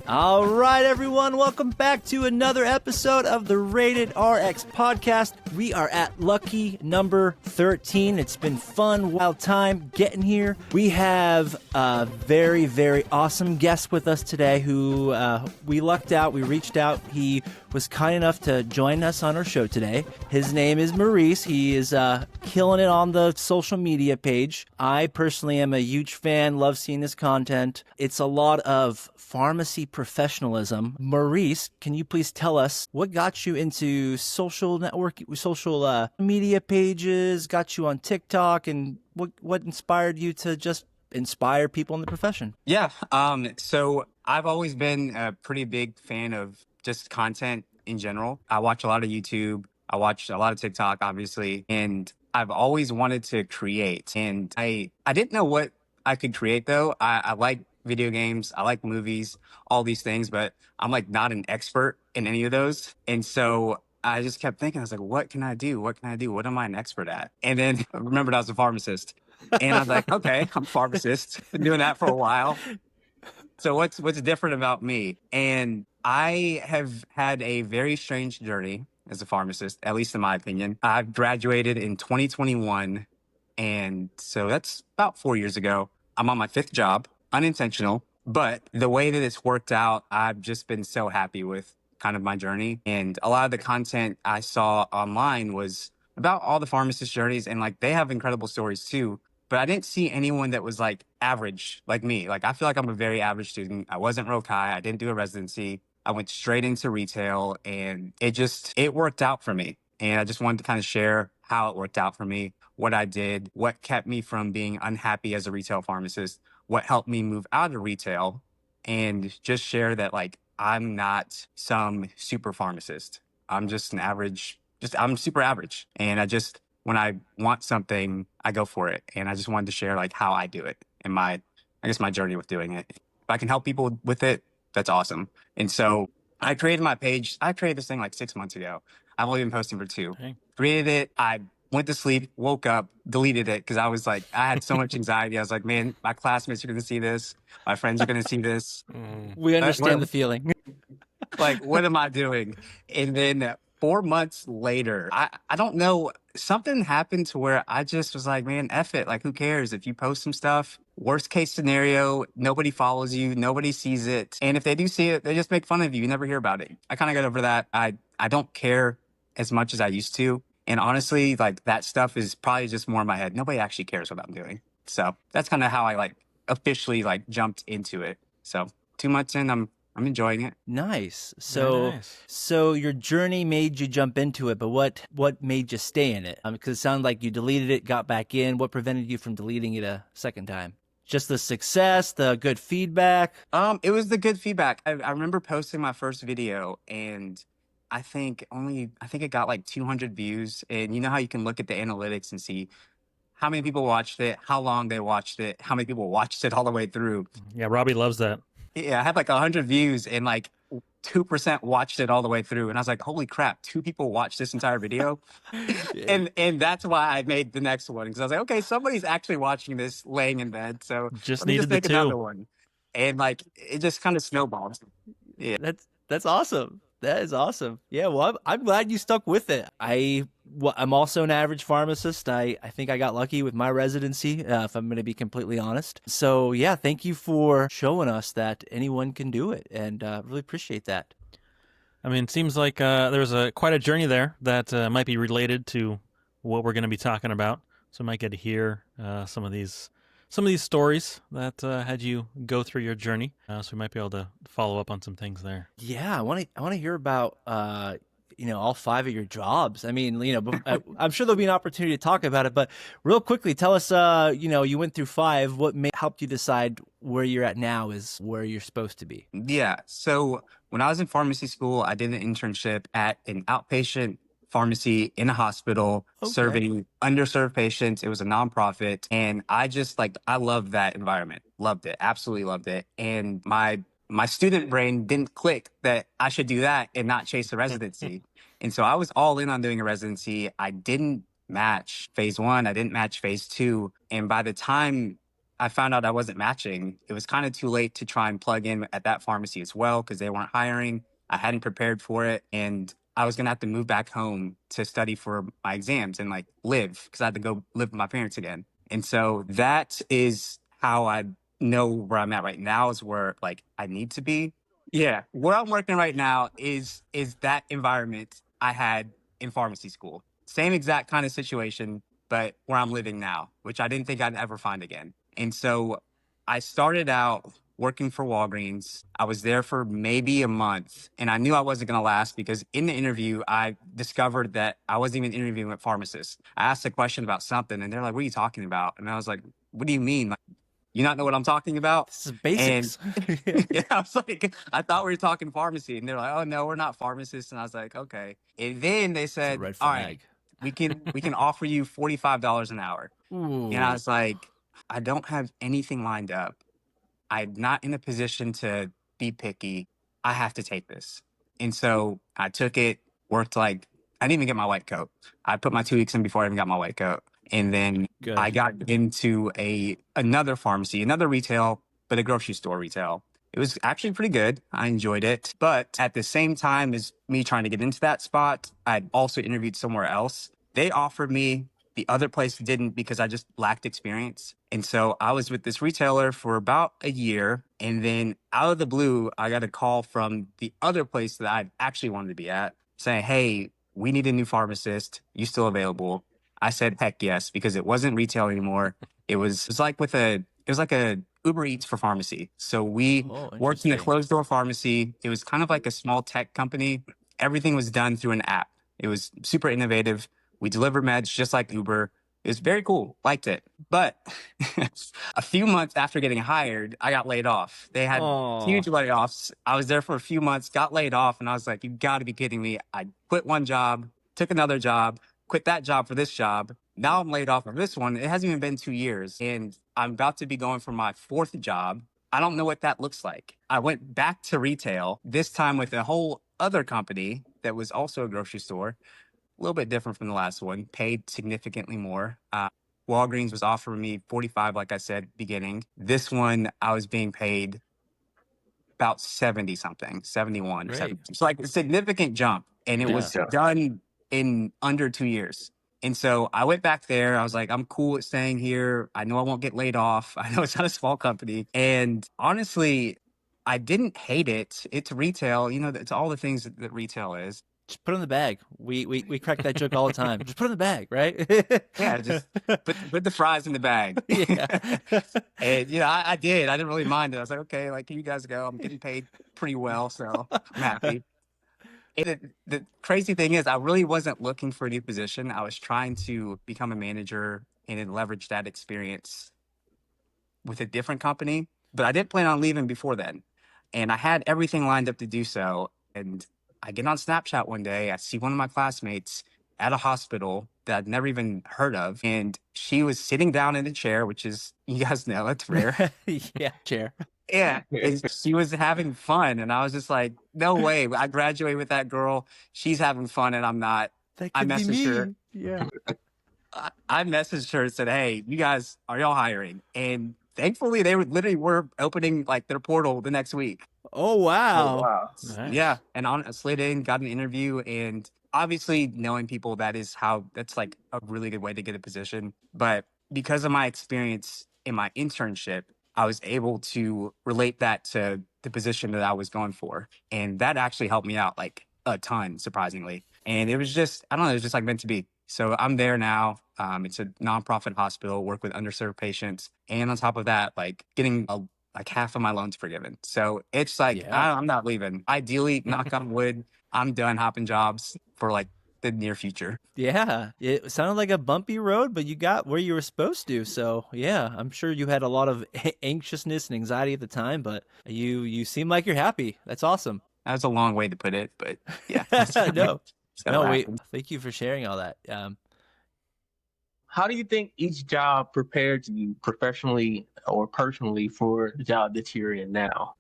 All right, everyone, welcome back to another episode of the Rated RX podcast. We are at lucky number 13. It's been fun, wild time getting here. We have a very, very awesome guest with us today who we lucked out. We reached out. He was kind enough to join us on our show today. His name is Maurice. He is killing it on the social media page. I personally am a huge fan, love seeing his content. It's a lot of pharmacy professionalism. Maurice, can you please tell us what got you into social media pages, got you on TikTok, and what inspired you to just inspire people in the profession? Yeah. So I've always been a pretty big fan of just content in general. I watch a lot of YouTube. I watch a lot of TikTok, obviously, and I've always wanted to create. And I didn't know what I could create though. I like video games. I like movies, all these things, but I'm like not an expert in any of those. And so I just kept thinking, I was like, what can I do? What can I do? What am I an expert at? And then I remembered I was a pharmacist. And I was like, okay, I'm a pharmacist. Been doing that for a while. So what's different about me? And I have had a very strange journey as a pharmacist, at least in my opinion. I've graduated in 2021. And so that's about 4 years ago. I'm on my 5th job, unintentional. But the way that it's worked out, I've just been so happy with kind of my journey. And a lot of the content I saw online was about all the pharmacist journeys. And like they have incredible stories too. But I didn't see anyone that was like average like me. Like I feel like I'm a very average student. I wasn't real high. I didn't do a residency. I went straight into retail and it worked out for me. And I just wanted to kind of share how it worked out for me, what I did, what kept me from being unhappy as a retail pharmacist, what helped me move out of retail, and just share that like I'm not some super pharmacist. I'm just an average, I'm super average. And when I want something, I go for it. And I just wanted to share like how I do it and my journey with doing it. If I can help people with it, that's awesome. And so I created my page. I created this thing like 6 months ago. I've only been posting for 2. Okay. Created it. I went to sleep, woke up, deleted it because I had so much anxiety. I was like, man, my classmates are going to see this. My friends are going to see this. We understand the feeling. Like, what am I doing? And then 4 months later, I don't know, something happened to where I just was like, man, F it. Like, who cares if you post some stuff? Worst case scenario, nobody follows you, nobody sees it. And if they do see it, they just make fun of you. You never hear about it. I kind of got over that. I don't care as much as I used to. And honestly, like that stuff is probably just more in my head. Nobody actually cares what I'm doing. So that's kind of how I like officially like jumped into it. So 2 months in, I'm enjoying it. Nice. Very nice. So your journey made you jump into it, but what made you stay in it? Because it sounded like you deleted it, got back in. What prevented you from deleting it a second time? Just the success, the good feedback? It was the good feedback. I remember posting my first video and I think it got like 200 views. And you know how you can look at the analytics and see how many people watched it, how long they watched it, how many people watched it all the way through. Yeah, Robbie loves that. Yeah, I had like 100 views and like 2% watched it all the way through. And I was like, holy crap, 2 people watched this entire video. Yeah. And that's why I made the next one. Because I was like, okay, somebody's actually watching this laying in bed. So Just let me needed the make another 2. one. And like, it just kind of snowballed. Yeah. That's awesome. That is awesome. Yeah, well, I'm glad you stuck with it. I'm also an average pharmacist. I think I got lucky with my residency, if I'm going to be completely honest. So, yeah, thank you for showing us that anyone can do it, and really appreciate that. I mean, it seems like there's quite a journey there that might be related to what we're going to be talking about. So we might get to hear some of these stories that had you go through your journey. So we might be able to follow up on some things there. Yeah, I want to hear about all 5 of your jobs. I mean, I'm sure there'll be an opportunity to talk about it, but real quickly, tell us, you went through 5. What helped you decide where you're at now is where you're supposed to be? Yeah. So when I was in pharmacy school, I did an internship at an outpatient pharmacy in a hospital, serving underserved patients. It was a nonprofit. And I loved that environment. Loved it. Absolutely loved it. And my student brain didn't click that I should do that and not chase a residency. And so I was all in on doing a residency. I didn't match phase 1. I didn't match phase 2. And by the time I found out I wasn't matching, it was kind of too late to try and plug in at that pharmacy as well because they weren't hiring. I hadn't prepared for it. And I was going to have to move back home to study for my exams and like live because I had to go live with my parents again. And so that is how I know where I'm at right now is where like I need to be. Yeah, where I'm working right now is that environment I had in pharmacy school. Same exact kind of situation, but where I'm living now, which I didn't think I'd ever find again. And so I started out working for Walgreens. I was there for maybe a month and I knew I wasn't going to last because in the interview, I discovered that I wasn't even interviewing with pharmacists. I asked a question about something and they're like, what are you talking about? And I was like, what do you mean? Like, you not know what I'm talking about? This is And basics. yeah, I was like, I thought we were talking pharmacy. And they're like, oh no, we're not pharmacists. And I was like, okay. And then they It's a said, red all right, flag. we can offer you $45 an hour. And I Ooh. was like, I don't have anything lined up. I'm not in a position to be picky. I have to take this. And so I took it, worked like, I didn't even get my white coat. I put my 2 weeks in before I even got my white coat. And then I Good. got into another pharmacy, another retail, but a grocery store retail. It was actually pretty good. I enjoyed it. But at the same time as me trying to get into that spot, I'd also interviewed somewhere else. They offered me, the other place didn't because I just lacked experience. And so I was with this retailer for about a year. And then out of the blue, I got a call from the other place that I actually wanted to be at saying, hey, we need a new pharmacist. You still available? I said, heck yes, because it wasn't retail anymore. It was like a Uber Eats for pharmacy. So we Oh, worked in a interesting. closed door pharmacy. It was kind of like a small tech company. Everything was done through an app. It was super innovative. We delivered meds just like Uber. It was very cool. Liked it. But a few months after getting hired, I got laid off. They had Oh, huge layoffs. I was there for a few months, got laid off, and I was like, you got to be kidding me. I quit one job, took another job, quit that job for this job. Now I'm laid off of this one. It hasn't even been 2 years, and I'm about to be going for my fourth job. I don't know what that looks like. I went back to retail, this time with a whole other company that was also a grocery store, a little bit different from the last one, paid significantly more. Walgreens was offering me 45, like I said, beginning. This one, I was being paid about 70 something, 71 or great. 70. It's like a significant jump. And it Yeah. was done in under 2 years. And so I went back there. I was like, I'm cool with staying here. I know I won't get laid off. I know it's not a small company. And honestly, I didn't hate it. It's retail. You know, it's all the things that retail is. Just put it in the bag. We crack that joke all the time. Just put it in the bag, right? Yeah, just put the fries in the bag. Yeah. And you know, I did. I didn't really mind it. I was like, okay, like here you guys go. I'm getting paid pretty well, so I'm happy. And the crazy thing is, I really wasn't looking for a new position. I was trying to become a manager and then leverage that experience with a different company, but I didn't plan on leaving before then. And I had everything lined up to do so. And I get on Snapchat one day, I see one of my classmates at a hospital that I'd never even heard of. And she was sitting down in a chair, which is, you guys know, that's rare. Yeah, chair. Yeah. And she was having fun. And I was just like, no way. I graduated with that girl. She's having fun and I'm not. That I could be messaged her. me. Yeah. I messaged her and said, hey, you guys, are y'all hiring? And thankfully, they were opening like their portal the next week. Oh, Oh wow. wow. Nice. Yeah. And I slid in, got an interview. And obviously, knowing people, that's like a really good way to get a position. But because of my experience in my internship, I was able to relate that to the position that I was going for. And that actually helped me out like a ton, surprisingly. And it was just, I don't know, it was just like meant to be. So I'm there now. It's a nonprofit hospital, work with underserved patients. And on top of that, like getting like half of my loans forgiven. So it's like, Yeah. I'm not leaving. Ideally, knock on wood, I'm done hopping jobs for like the near future. Yeah. It sounded like a bumpy road, but you got where you were supposed to. So, yeah, I'm sure you had a lot of anxiousness and anxiety at the time, but you seem like you're happy. That's awesome. That was a long way to put it, but yeah. No. So No, what wait. happened. Thank you for sharing all that. How do you think each job prepared you professionally or personally for the job that you're in now?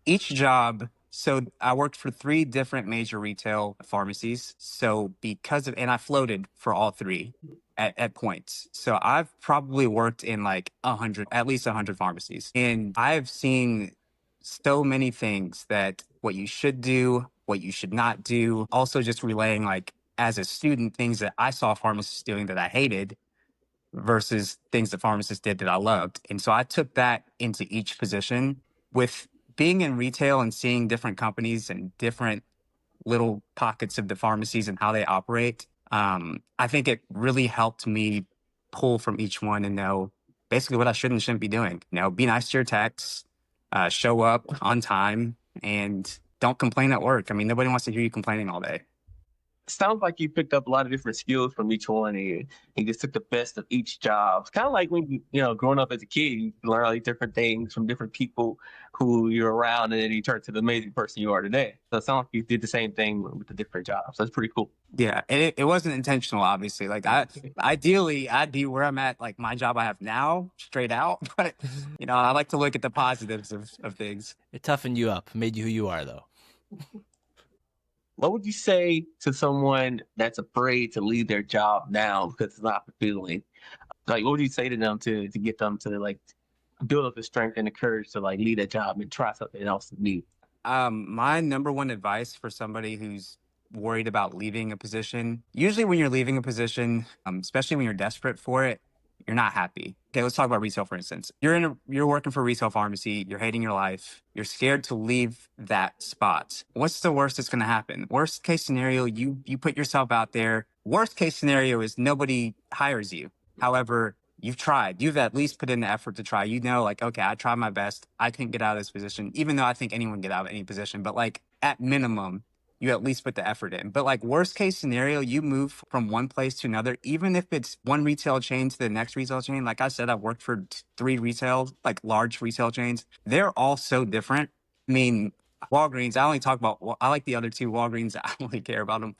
Each job So I worked for three different major retail pharmacies. So and I floated for all three at points. So I've probably worked in like at least 100 pharmacies. And I've seen so many things that what you should do, what you should not do. Also just relaying like as a student, things that I saw pharmacists doing that I hated versus things that pharmacists did that I loved. And so I took that into each position with being in retail and seeing different companies and different little pockets of the pharmacies and how they operate. I think it really helped me pull from each one and know basically what I should and shouldn't be doing. Be nice to your techs, show up on time, and don't complain at work. I mean, nobody wants to hear you complaining all day. Sounds like you picked up a lot of different skills from each one, and you just took the best of each job. It's kind of like when growing up as a kid, you learn all these different things from different people who you're around, and then you turn to the amazing person you are today. So it sounds like you did the same thing with the different jobs. That's pretty cool. Yeah, and it wasn't intentional, obviously. Like ideally, I'd be where I'm at, like my job I have now, straight out. But I like to look at the positives of things. It toughened you up, made you who you are, though. What would you say to someone that's afraid to leave their job now because it's not fulfilling? Like, what would you say to them to get them to like build up the strength and the courage to like leave a job and try something else new? My number one advice for somebody who's worried about leaving a position, usually when you're leaving a position, especially when you're desperate for it, you're not happy. Okay, let's talk about retail, for instance. You're working for a retail pharmacy, you're hating your life, you're scared to leave that spot. What's the worst that's gonna happen? Worst case scenario, you put yourself out there. Worst case scenario is nobody hires you. However, you've tried. You've at least put in the effort to try. Like, okay, I tried my best. I couldn't get out of this position, even though I think anyone can get out of any position. But like at minimum, you at least put the effort in. But like worst case scenario, you move from one place to another, even if it's one retail chain to the next retail chain. Like I said, I've worked for three large retail chains. They're all so different. I mean, Walgreens, I like the other two Walgreens. I don't really care about them.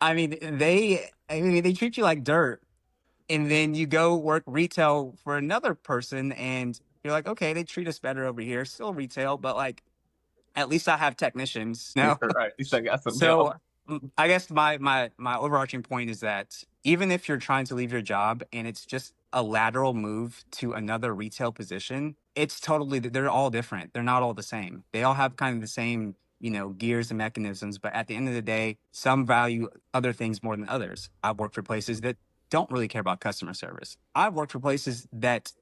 They treat you like dirt. And then you go work retail for another person and you're like, okay, they treat us better over here. Still retail, but like, at least I have technicians. No, Right. At least I got some so I guess my overarching point is that even if you're trying to leave your job and it's just a lateral move to another retail position, they're all different. They're not all the same. They all have kind of the same, gears and mechanisms. But at the end of the day, some value other things more than others. I've worked for places that don't really care about customer service. I've worked for places that,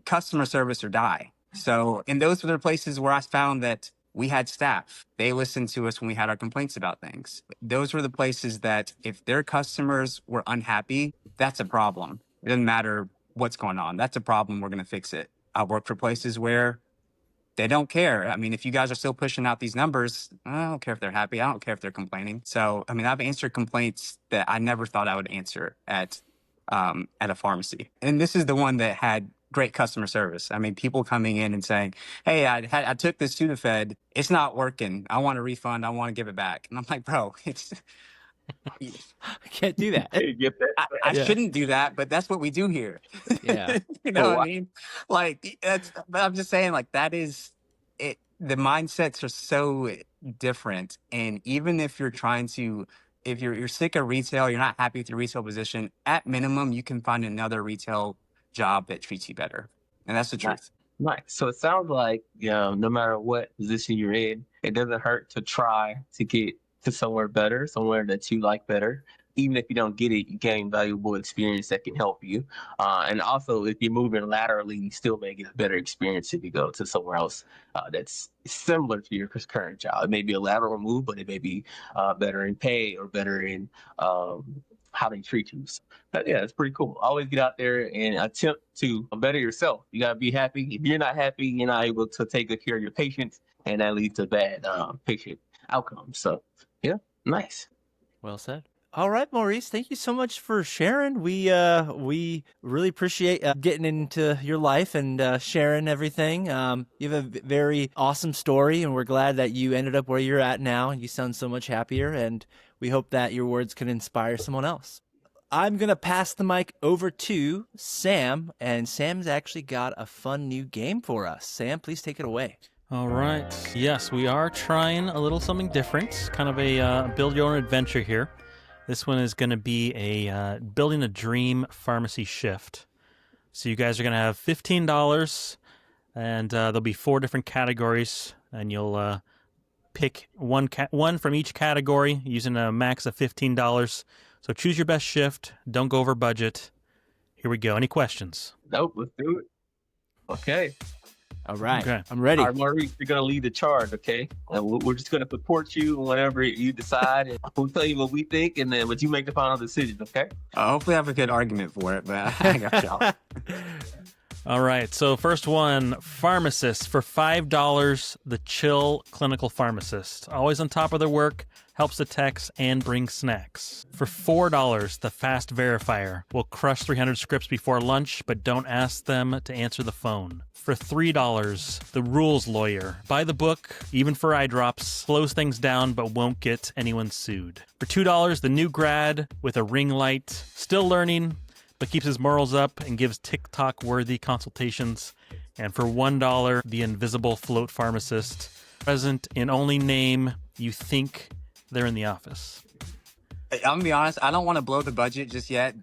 customer service or die. So, and those were the places where I found that we had staff. They listened to us when we had our complaints about things. Those were the places that if their customers were unhappy, that's a problem. It doesn't matter what's going on. That's a problem. We're going to fix it. I worked for places where they don't care. If you guys are still pushing out these numbers, I don't care if they're happy. I don't care if they're complaining. So, I've answered complaints that I never thought I would answer at a pharmacy. And this is the one that had great customer service. People coming in and saying, hey, I took this Sudafed. It's not working. I want a refund. I want to give it back. And I'm like, bro, I can't do that. I shouldn't do that, but that's what we do here. Yeah. You know what I mean? Like, but I'm just saying, like, that is it. The mindsets are so different. And even if you're if you're sick of retail, you're not happy with your retail position, at minimum, you can find another retail job that treats you better. And that's the truth. Nice. So it sounds like, no matter what position you're in, it doesn't hurt to try to get to somewhere better, somewhere that you like better. Even if you don't get it, you gain valuable experience that can help you. And also, if you're moving laterally, you still may get a better experience if you go to somewhere else that's similar to your current job. It may be a lateral move, but it may be better in pay or better in how they treat you. So, yeah, it's pretty cool. Always get out there and attempt to better yourself. You got to be happy. If you're not happy, you're not able to take good care of your patients, and that leads to bad patient outcomes. So, yeah, nice. Well said. All right, Maurice, thank you so much for sharing. We really appreciate getting into your life and sharing everything. You have a very awesome story, and we're glad that you ended up where you're at now. You sound so much happier, and we hope that your words can inspire someone else. I'm going to pass the mic over to Sam, and Sam's actually got a fun new game for us. Sam, please take it away. All right. Yes, we are trying a little something different, kind of a build your own adventure here. This one is going to be a building a dream pharmacy shift. So you guys are going to have $15, and there'll be 4 different categories, and you'll pick one from each category using a max of $15. So choose your best shift. Don't go over budget. Here we go. Any questions? Nope, let's do it. Okay. All right. Okay. I'm ready. All right, Maurice, you're going to lead the charge, okay? And we're just going to support you whenever you decide. And we'll tell you what we think, and then but you make the final decision, okay? Hopefully I have a good argument for it, but I got y'all. All right. So first one, pharmacist. For $5, the chill clinical pharmacist. Always on top of their work, helps the techs, and brings snacks. For $4, the fast verifier. Will crush 300 scripts before lunch, but don't ask them to answer the phone. For $3, the rules lawyer. By the book, even for eye drops, slows things down but won't get anyone sued. For $2, the new grad with a ring light. Still learning, but keeps his morals up and gives TikTok-worthy consultations. And for $1, the invisible float pharmacist. Present in only name, you think they're in the office. I'm gonna be honest, I don't want to blow the budget just yet.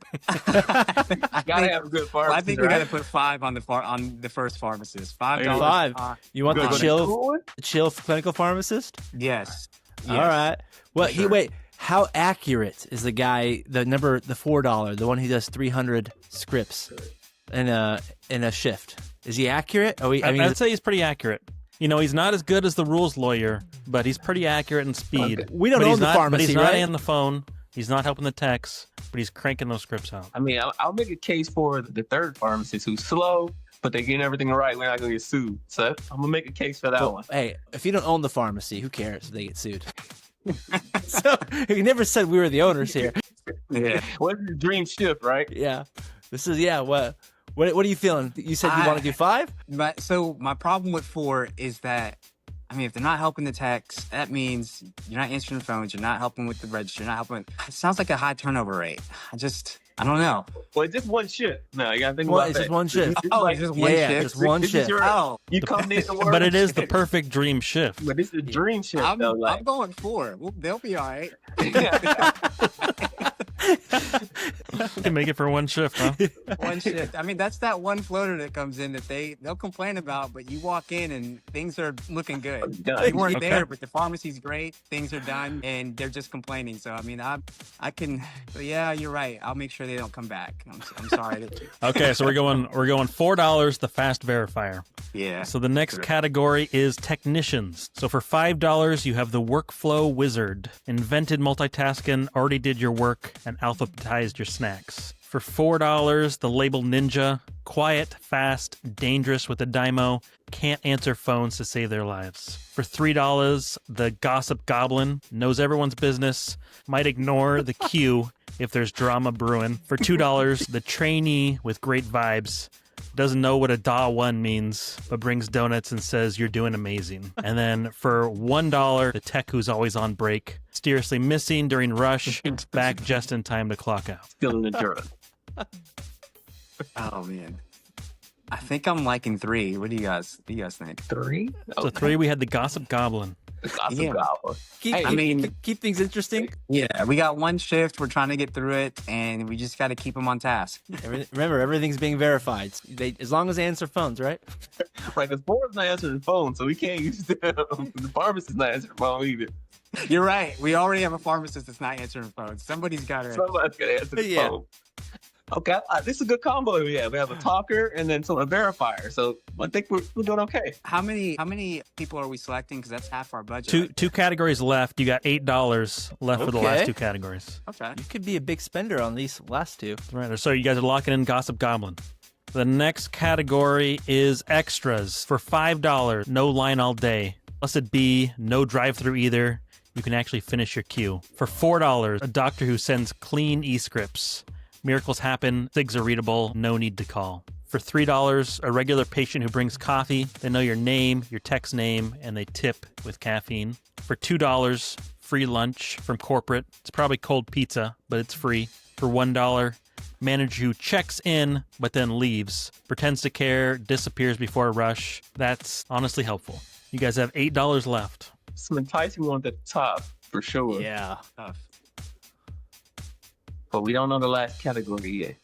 Gotta have a good pharmacist, I think we right? gotta put 5 on the first pharmacist. $5. 5. You want Good. the chill clinical pharmacist? Yes. All right. Well, sure. wait. How accurate is the guy? The $4, the one who does 300 scripts in a shift. Is he accurate? I'd say he's pretty accurate. You know, he's not as good as the rules lawyer, but he's pretty accurate in speed. Okay. We don't own the pharmacy, but he's not right? on the phone. He's not helping the techs, but he's cranking those scripts out. I mean, I'll make a case for the third pharmacist who's slow, but they're getting everything right. We're not going to get sued. So I'm going to make a case for that one. Hey, if you don't own the pharmacy, who cares if they get sued? So he never said we were the owners here. Yeah. What's your dream shift, right? Yeah. This is What are you feeling? You said you want to do 5? So my problem with 4 is that, I mean, if they're not helping the techs, that means you're not answering the phones, you're not helping with the register, you're not helping. It sounds like a high turnover rate. I don't know. Well, it's just one shift. No, you got to think Well, about it's that. just one shift. It's just one Yeah, shift. just one This is shift. your- You come in to work. But it is the perfect dream shift. But this is a dream shift, I'm though. Like, going 4. They'll be all right. You can make it for one shift, huh? One shift. I mean, that's that one floater that comes in that they'll complain about, but you walk in and things are looking good. done. They weren't Okay. there, but the pharmacy's great. Things are done, and they're just complaining. So I mean, I can. But yeah, you're right. I'll make sure they don't come back. I'm sorry. Okay, so we're going $4, the fast verifier. Yeah. So the next category is technicians. So for $5, you have the workflow wizard. Invented multitasking, already did your work, and alphabetized your snacks. For $4, the label ninja. Quiet, fast, dangerous with a dymo. Can't answer phones to save their lives. For $3, the gossip goblin. Knows everyone's business. Might ignore the queue if there's drama brewing. For $2, the trainee with great vibes. Doesn't know what a DA1 means, but brings donuts and says you're doing amazing. And then for $1, the tech who's always on break. Mysteriously missing during rush, back just in time to clock out. Still in the drug. Oh man. I think I'm liking 3. What do you guys think? 3? So 3, we had the gossip goblin. Gossip Goblin. Keep things interesting. Yeah, we got one shift. We're trying to get through it, and we just got to keep them on task. Remember, everything's being verified. As long as they answer phones, right? Right, because Board's not answering the phone, so we can't use them. The pharmacist's not answering the phone either. You're right. We already have a pharmacist that's not answering phones. Somebody's got to. Somebody's got to answer the Yeah. phone. Okay, this is a good combo we have. We have a talker and then a verifier. So I think we're doing okay. How many people are we selecting? Because that's half our budget. Two categories left. You got $8 left for the Okay. last 2 categories. Okay. You could be a big spender on these last 2. Right. So you guys are locking in gossip goblin. The next category is extras. For $5, no line all day. Blessed be, no drive-through either. You can actually finish your queue. For $4, a doctor who sends clean e-scripts. Miracles happen, things are readable, no need to call. For $3, a regular patient who brings coffee. They know your name, your text name, and they tip with caffeine. For $2, free lunch from corporate. It's probably cold pizza, but it's free. For $1, Manager who checks in but then leaves, pretends to care, disappears before a rush. That's honestly helpful. You guys have $8 left. Some enticing ones at the top, for sure. Yeah. Tough. But we don't know the last category yet.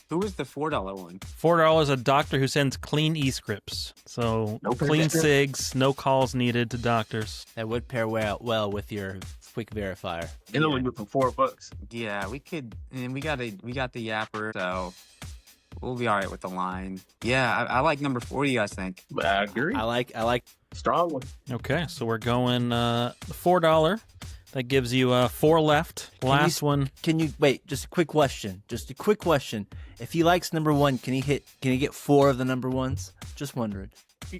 Who was the $4 one? $4, a doctor who sends clean e-scripts. So No clean prescription. cigs, no calls needed to doctors. That would pair well with your quick verifier. It only went for $4. Yeah, we could, and we got the yapper, so we'll be all right with the line. Yeah, I like number 4. You guys think? But I agree. I like. Strong one. Okay, so we're going $4. That gives you 4 left. Last one. Can you wait? Just a quick question. If he likes number 1, can he get 4 of the number ones? Just wondering.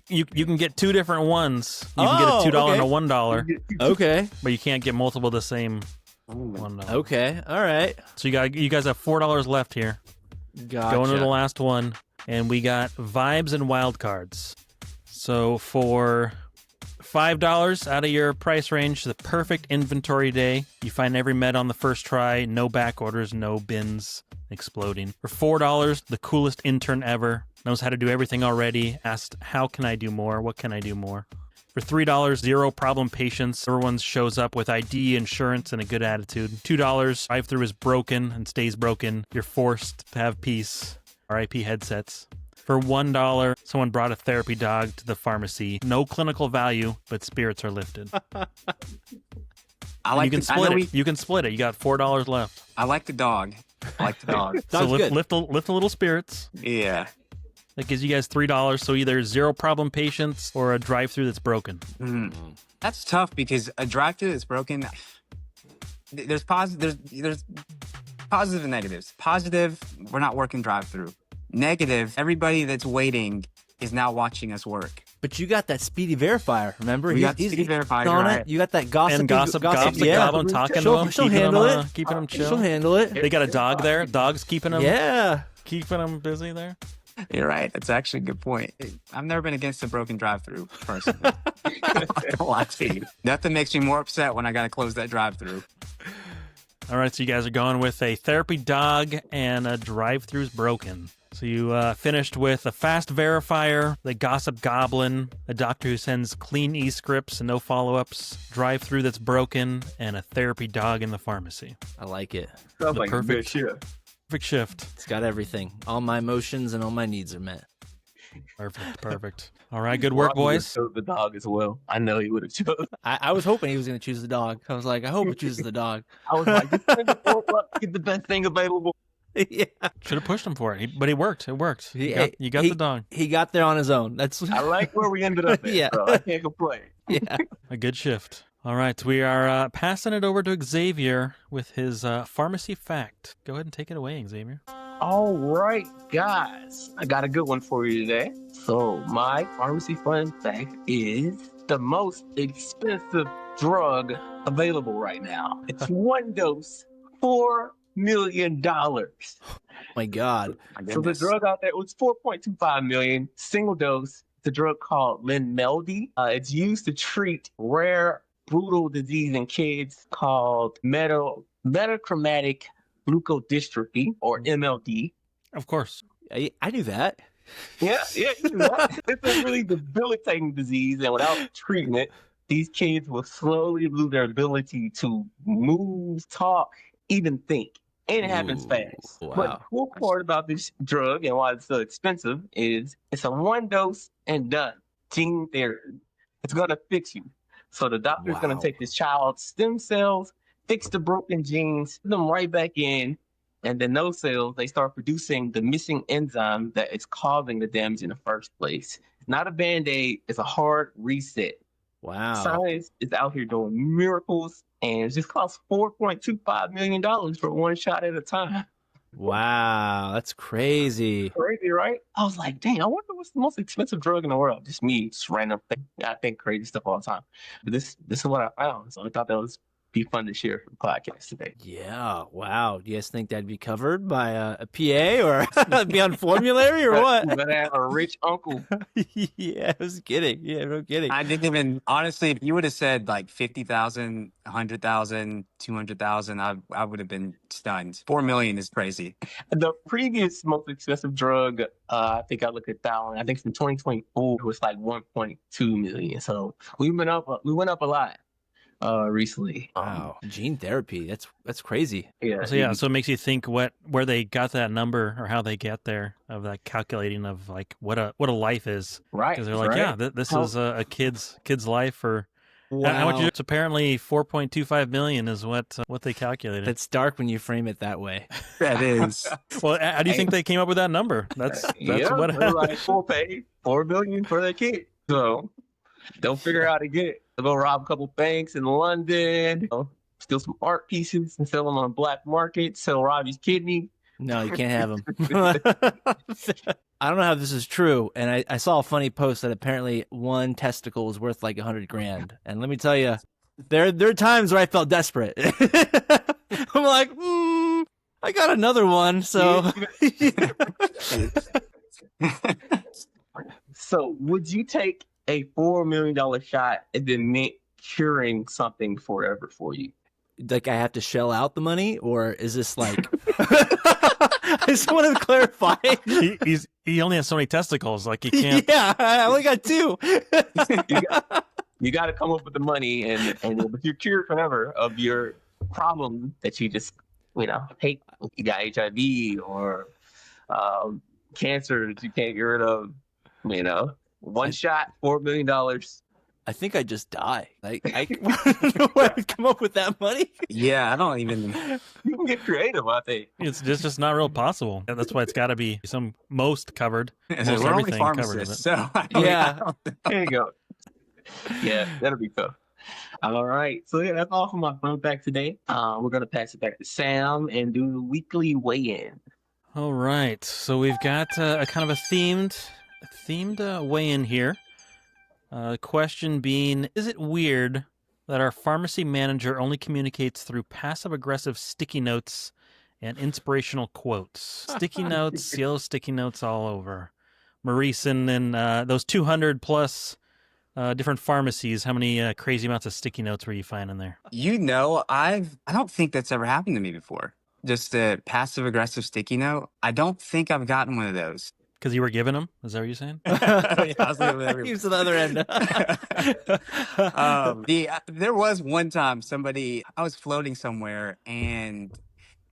You can get 2 different ones. You can get a $2 okay. and a $1, Okay. but you can't get multiple of the same $1. Okay. All right. So you guys have $4 left here. Gotcha. Going to the last one, and we got vibes and wild cards. So for $5 out of your price range, the perfect inventory day. You find every med on the first try, no back orders, no bins exploding. For $4, the coolest intern ever, knows how to do everything already, asked, how can I do more? What can I do more? For $3, zero problem patients. Everyone shows up with ID, insurance, and a good attitude. $2, drive-through is broken and stays broken. You're forced to have peace. RIP headsets. For $1, someone brought a therapy dog to the pharmacy. No clinical value, but spirits are lifted. I like You can split it. You can split it. You got $4 left. I like the dog. I like the dog. So Dog's good. lift a little spirits. Yeah. That gives you guys $3. So either zero problem patients or a drive-through that's broken. That's tough because a drive-thru that's broken. There's positive and negatives. Positive, we're not working drive-through. Negative, everybody that's waiting is now watching us work. But you got that speedy verifier, remember? We got Speedy Verifier, on right. it. You got that gossip. And gossip, yeah. goblin, talking to them, She'll keeping handle them, it. keeping them chill. She'll handle it. They got a dog there. Dog's keeping them. Yeah. Keeping them busy there. You're right. That's actually a good point. I've never been against a broken drive-through, personally. Nothing makes me more upset when I got to close that drive-through. All right, so you guys are going with a therapy dog and a drive-through's broken. So you finished with a fast verifier, the gossip goblin, a doctor who sends clean e-scripts and no follow-ups, drive-through that's broken, and a therapy dog in the pharmacy. I like it. Sounds The like a good perfect- shift. Perfect shift. It's got everything. All my emotions and all my needs are met. Perfect. All right, good work, Robbie would've boys. chose the dog as well. I know he would have chose. I was hoping he was going to choose the dog. I was like, I hope he chooses the dog. I was like, just send the $4 bucks, get the best thing available. Yeah. Should have pushed him for it, but it worked. It worked. He- You got he- the dog. He got there on his own. That's I like where we ended up at, Yeah. so I can't complain. yeah. A good shift. All right, we are passing it over to Xavier with his pharmacy fact. Go ahead and take it away, Xavier. All right, guys, I got a good one for you today. So my pharmacy fun fact is the most expensive drug available right now. It's one dose, $4 million. My God. My So the goodness. drug out there was 4.25 million, single dose. It's a drug called Linmeldy. It's used to treat rare brutal disease in kids called metachromatic leukodystrophy, or MLD. Of course. I knew that. Yeah, you do that. It's a really debilitating disease, and without treatment, these kids will slowly lose their ability to move, talk, even think. And it happens Ooh, fast. wow. But the cool part about this drug and why it's so expensive is it's a one dose and done gene therapy. It's going to fix you. So the doctor's going Wow. to take this child's stem cells, fix the broken genes, put them right back in, and then those cells, they start producing the missing enzyme that is causing the damage in the first place. It's not a Band-Aid, it's a hard reset. Wow. Science is out here doing miracles, and it just costs $4.25 million for one shot at a time. Wow. That's crazy. Crazy, right? I was like, dang, I wonder what's the most expensive drug in the world. Just me, just random thing. I think crazy stuff all the time. But this is what I found. So I thought that was be fun to share for the podcast today. Yeah, wow. Do you guys think that'd be covered by a PA or be on formulary or what? You better have a rich uncle. Yeah, I was kidding. Yeah, no kidding. I didn't even, honestly, if you would have said like 50,000, 100,000, 200,000, I would have been stunned. 4 million is crazy. The previous most expensive drug, I think I looked at that one. I think from 2024 it was like 1.2 million. So we went up a lot recently. Wow, gene therapy. That's crazy. Yeah. So it makes you think where they got that number or how they get there of that calculating of like what a life is. Right. Because they're like, right. yeah, this is a kid's life. Or Wow. how much? It's apparently 4.25 million is what they calculated. That's dark when you frame it that way. That is. Well, how do you think they came up with that number? That's yeah, what they're happened. like, we'll pay $4 million for their kid. So they'll figure out how to get it. They'll go rob a couple banks in London, steal some art pieces and sell them on black market, sell Robbie's kidney. No, you can't have them. I don't know how this is true, and I saw a funny post that apparently one testicle was worth like $100,000. And let me tell you, there are times where I felt desperate. I'm like, I got another one, so. So would you take a $4 million shot and then meant curing something forever for you? Like I have to shell out the money, or is this like? I just want to clarify. He only has so many testicles, like he can't. Yeah, I only got 2. You got to come up with the money, and you're cured forever of your problem that you just hate. You got HIV or cancer that you can't get rid of. One shot, $4 million. I think I just die. I don't know where I would come up with that money. Yeah, I don't even. You can get creative, I think. It's just not real possible. That's why it's got to be most covered. Most We're only everything covered. pharmacists, so Yeah. There you go. Yeah, that'll be tough. All right. So yeah, that's all for my fun fact today. We're gonna pass it back to Sam and do the weekly weigh-in. All right. So we've got a kind of a themed weigh-in here. Question being, is it weird that our pharmacy manager only communicates through passive-aggressive sticky notes and inspirational quotes? Sticky notes, yellow sticky notes all over. Maurice, and those 200 plus different pharmacies, how many crazy amounts of sticky notes were you finding there? I don't think that's ever happened to me before. Just a passive aggressive sticky note. I don't think I've gotten one of those. Because you were giving them? Is that what you're saying? Yeah, I was leaving every- He was to the other end. There was one time I was floating somewhere and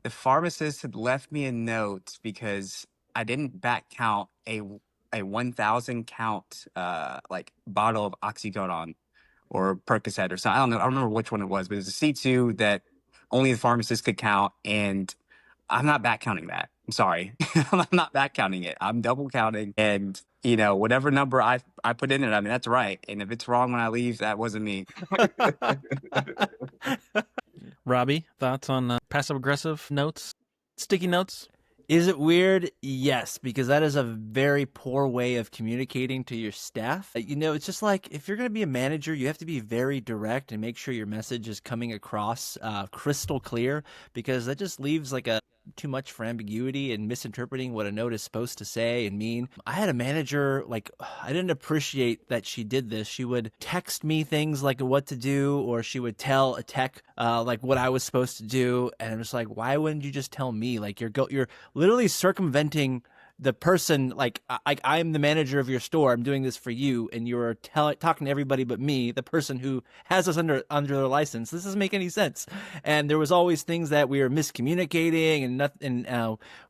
the pharmacist had left me a note because I didn't back count a 1,000 count like bottle of oxycodone or Percocet or something. I don't know. I don't remember which one it was, but it was a C2 that only the pharmacist could count, and I'm not back counting that. I'm sorry. I'm not back counting it. I'm double counting, and whatever number I put in it, I mean, that's right. And if it's wrong when I leave, that wasn't me. Robbie, thoughts on passive-aggressive notes? Sticky notes? Is it weird? Yes, because that is a very poor way of communicating to your staff. It's just like if you're going to be a manager, you have to be very direct and make sure your message is coming across crystal clear, because that just leaves like too much for ambiguity and misinterpreting what a note is supposed to say and mean. I had a manager, I didn't appreciate that she did this. She would text me things like what to do, or she would tell a tech like what I was supposed to do, and I'm just like, why wouldn't you just tell me? Like you're literally circumventing the person. Like I'm the manager of your store. I'm doing this for you, and you're talking to everybody but me, the person who has us under their license. This doesn't make any sense. And there was always things that we were miscommunicating, and nothing.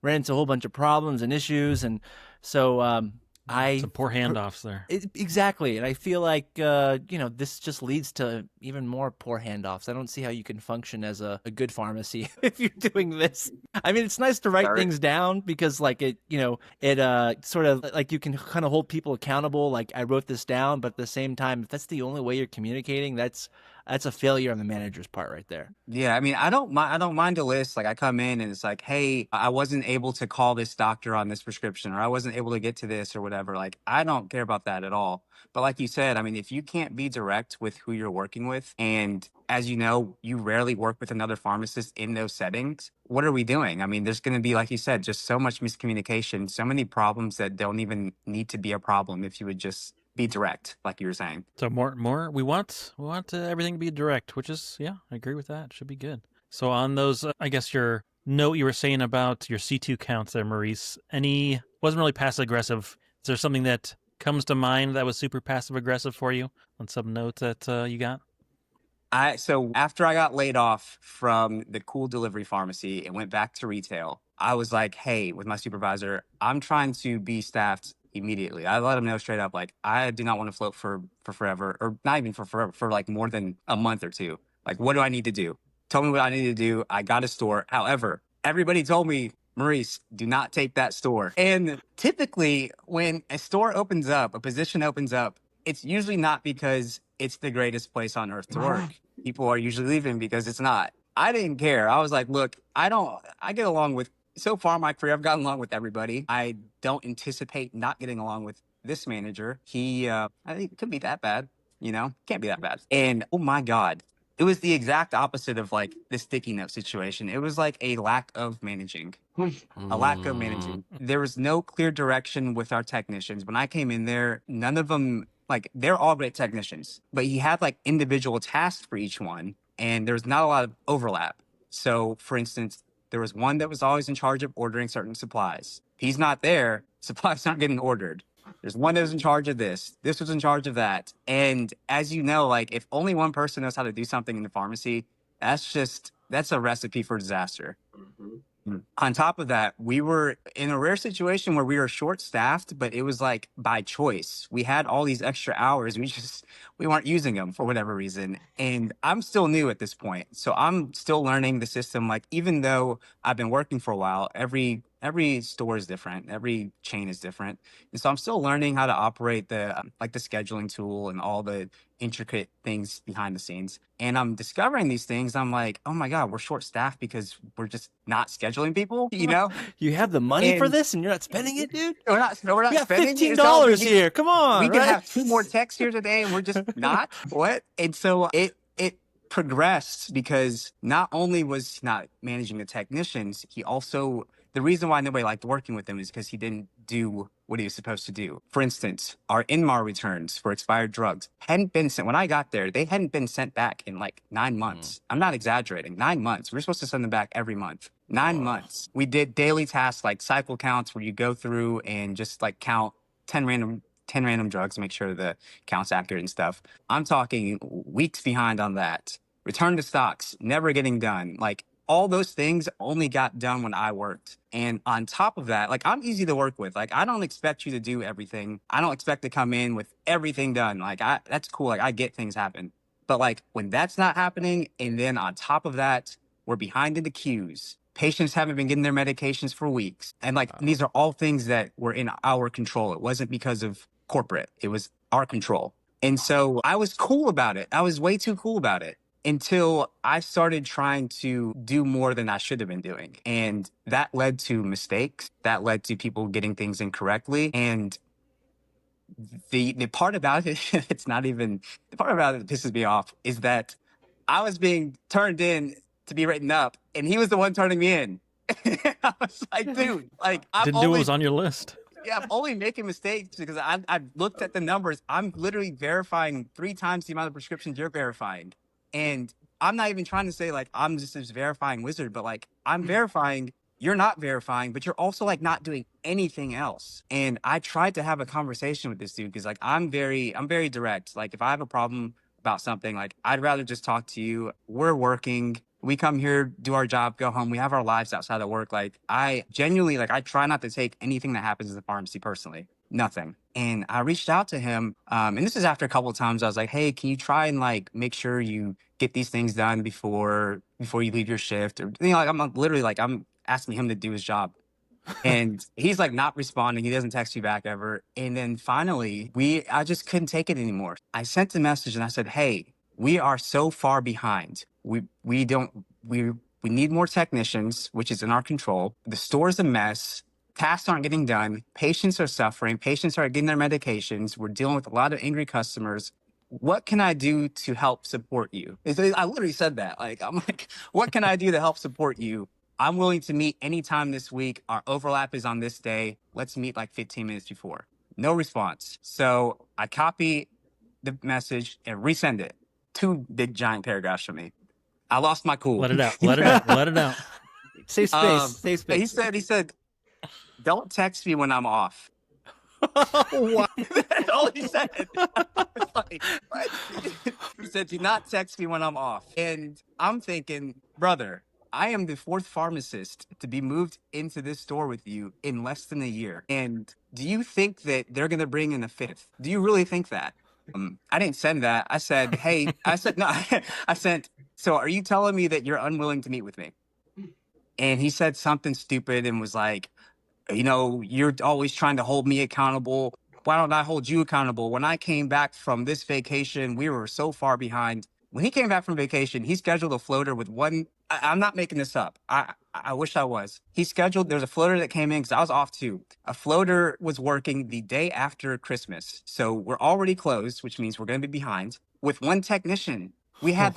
Ran into a whole bunch of problems and issues, and so Some poor handoffs there. Exactly. And I feel like, this just leads to even more poor handoffs. I don't see how you can function as a good pharmacy if you're doing this. I mean, it's nice to write things down because it sort of like you can kind of hold people accountable. Like I wrote this down, but at the same time, if that's the only way you're communicating, that's a failure on the manager's part right there. Yeah, I mean, I don't mind a list. Like I come in and it's like, hey, I wasn't able to call this doctor on this prescription, or I wasn't able to get to this or whatever. Like I don't care about that at all. But like you said, I mean, if you can't be direct with who you're working with, and as you know, you rarely work with another pharmacist in those settings, what are we doing? I mean, there's going to be, like you said, just so much miscommunication, so many problems that don't even need to be a problem if you would just be direct, like you were saying. So more. We want everything to be direct, which is I agree with that. Should be good. So on those, I guess your note you were saying about your C2 counts there, Maurice. Wasn't really passive aggressive. Is there something that comes to mind that was super passive aggressive for you on some note that you got? So after I got laid off from the cool delivery pharmacy and went back to retail, I was like, hey, with my supervisor, I'm trying to be staffed immediately. I let him know straight up, like, I do not want to float for forever, or not even for forever, for like more than a month or two. Like, what do I need to do? Told me what I needed to do. I got a store. However, everybody told me, Maurice, do not take that store. And typically when a store opens up, a position opens up, it's usually not because it's the greatest place on earth to work. People are usually leaving because it's not. I didn't care. I was like, look, I get along with, so far in my career, I've gotten along with everybody. I don't anticipate not getting along with this manager. I think it could be that bad, can't be that bad. And oh my God, it was the exact opposite of like the sticky note situation. It was like a lack of managing. A lack of managing. There was no clear direction with our technicians. When I came in there, none of them, like, they're all great technicians, but he had like individual tasks for each one, and there was not a lot of overlap. So, for instance, there was one that was always in charge of ordering certain supplies. He's not there, supplies aren't getting ordered. There's one that was in charge of this. This was in charge of that. And as you know, like, if only one person knows how to do something in the pharmacy, that's a recipe for disaster. On top of that, we were in a rare situation where we were short staffed, but it was like by choice. We had all these extra hours. We weren't using them for whatever reason. And I'm still new at this point. So I'm still learning the system. Like, even though I've been working for a while, every store is different. Every chain is different. And so I'm still learning how to operate the scheduling tool and all the intricate things behind the scenes. And I'm discovering these things. I'm like, oh my God, we're short staffed because we're just not scheduling people, You have the money for And- this and you're not spending it, dude? We're not We got spending it. $15 here. Come on. We can right? have 2 more texts here today and we're just not. What? And so it progressed because not only was he not managing the technicians, the reason why nobody liked working with him is because he didn't do what he was supposed to do. For instance, our Inmar returns for expired drugs hadn't been sent. When I got there, they hadn't been sent back in like 9 months. I'm not exaggerating. 9 months. We're supposed to send them back every month. 9 months. We did daily tasks like cycle counts where you go through and just like count 10 random drugs to make sure the count's accurate and stuff. I'm talking weeks behind on that. Return to stocks, never getting done. Like, all those things only got done when I worked. And on top of that, like, I'm easy to work with. Like, I don't expect you to do everything. I don't expect to come in with everything done. Like, that's cool. Like, I get things happen. But like, when that's not happening, and then on top of that, we're behind in the queues. Patients haven't been getting their medications for weeks. And like, these are all things that were in our control. It wasn't because of corporate. It was our control. And so I was cool about it. I was way too cool about it, until I started trying to do more than I should have been doing. And that led to mistakes. That led to people getting things incorrectly. And the part about it, the part about it that pisses me off is that I was being turned in to be written up, and he was the one turning me in. I was like, dude, like, Didn't do what was on your list. Yeah, I'm only making mistakes because I've looked at the numbers. I'm literally verifying 3 times the amount of prescriptions you're verifying. And I'm not even trying to say like I'm just this verifying wizard, but like I'm verifying, you're not verifying, but you're also like not doing anything else. And I tried to have a conversation with this dude because like I'm very direct. Like, if I have a problem about something, like, I'd rather just talk to you. We're working. We come here, do our job, go home. We have our lives outside of work. Like, I genuinely, like, I try not to take anything that happens in the pharmacy personally. Nothing. And I reached out to him. And this is after a couple of times. I was like, hey, can you try and like make sure you get these things done before you leave your shift? Or, like, I'm asking him to do his job. And he's like not responding. He doesn't text me back ever. And then finally, I just couldn't take it anymore. I sent a message and I said, hey, we are so far behind. We need more technicians, which is in our control. The store's a mess. Tasks aren't getting done. Patients are suffering. Patients aren't getting their medications. We're dealing with a lot of angry customers. What can I do to help support you? I literally said that. Like, I'm like, what can I do to help support you? I'm willing to meet anytime this week. Our overlap is on this day. Let's meet like 15 minutes before. No response. So I copy the message and resend it. 2 big giant paragraphs from me. I lost my cool. Let it out. Let it out. Let it out. Safe space. Safe space. He said, don't text me when I'm off. Wow. That's all he said. I was like, what? He said, do not text me when I'm off. And I'm thinking, brother, I am the 4th pharmacist to be moved into this store with you in less than a year. And do you think that they're going to bring in a 5th? Do you really think that? I didn't send that. I said, hey, no, I sent, so are you telling me that you're unwilling to meet with me? And he said something stupid and was like, you know, you're always trying to hold me accountable. Why don't I hold you accountable? When I came back from this vacation, we were so far behind. When he came back from vacation, he scheduled a floater with one. I'm not making this up. I wish I was. There's a floater that came in because I was off too. A floater was working the day after Christmas. So we're already closed, which means we're going to be behind with one technician. We had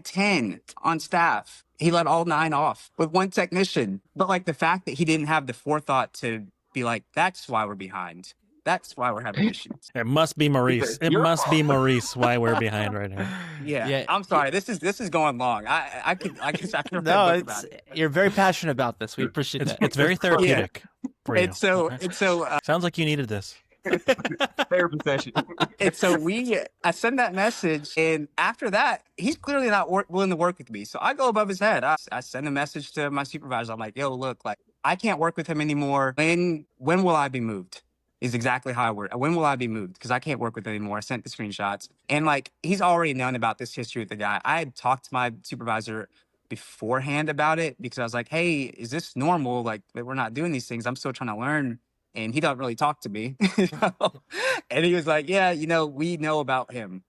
10 on staff. He let all 9 off with one technician. But like the fact that he didn't have the forethought to be like, that's why we're behind. That's why we're having issues. It must be Maurice. It must be Maurice why we're behind right now. Yeah. I'm sorry. This is going long. I can No, you're very passionate about this. We appreciate that. It's very therapeutic for you. It's so sounds like you needed this. Therapy session. And so I send that message, and after that, he's clearly not willing to work with me. So I go above his head. I send a message to my supervisor. I'm like, yo, look, like I can't work with him anymore. When will I be moved? Is exactly how I word. When will I be moved? Because I can't work with him anymore. I sent the screenshots, and like he's already known about this history with the guy. I had talked to my supervisor beforehand about it because I was like, hey, is this normal? Like that we're not doing these things. I'm still trying to learn. And he doesn't really talk to me. And he was like, yeah, you know, we know about him.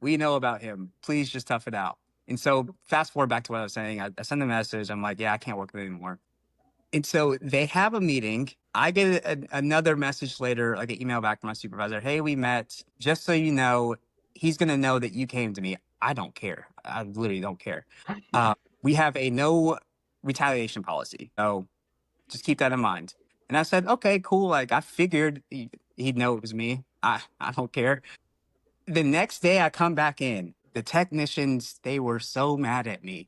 Please just tough it out. And so fast forward back to what I was saying. I send a message. I'm like, yeah, I can't work with it anymore. And so they have a meeting. I get another message later, like an email back from my supervisor. Hey, we met. Just so you know, he's going to know that you came to me. I don't care. I literally don't care. We have a no retaliation policy. So just keep that in mind. And I said, okay, cool. Like I figured he'd know it was me. I don't care. The next day I come back in, the technicians, they were so mad at me.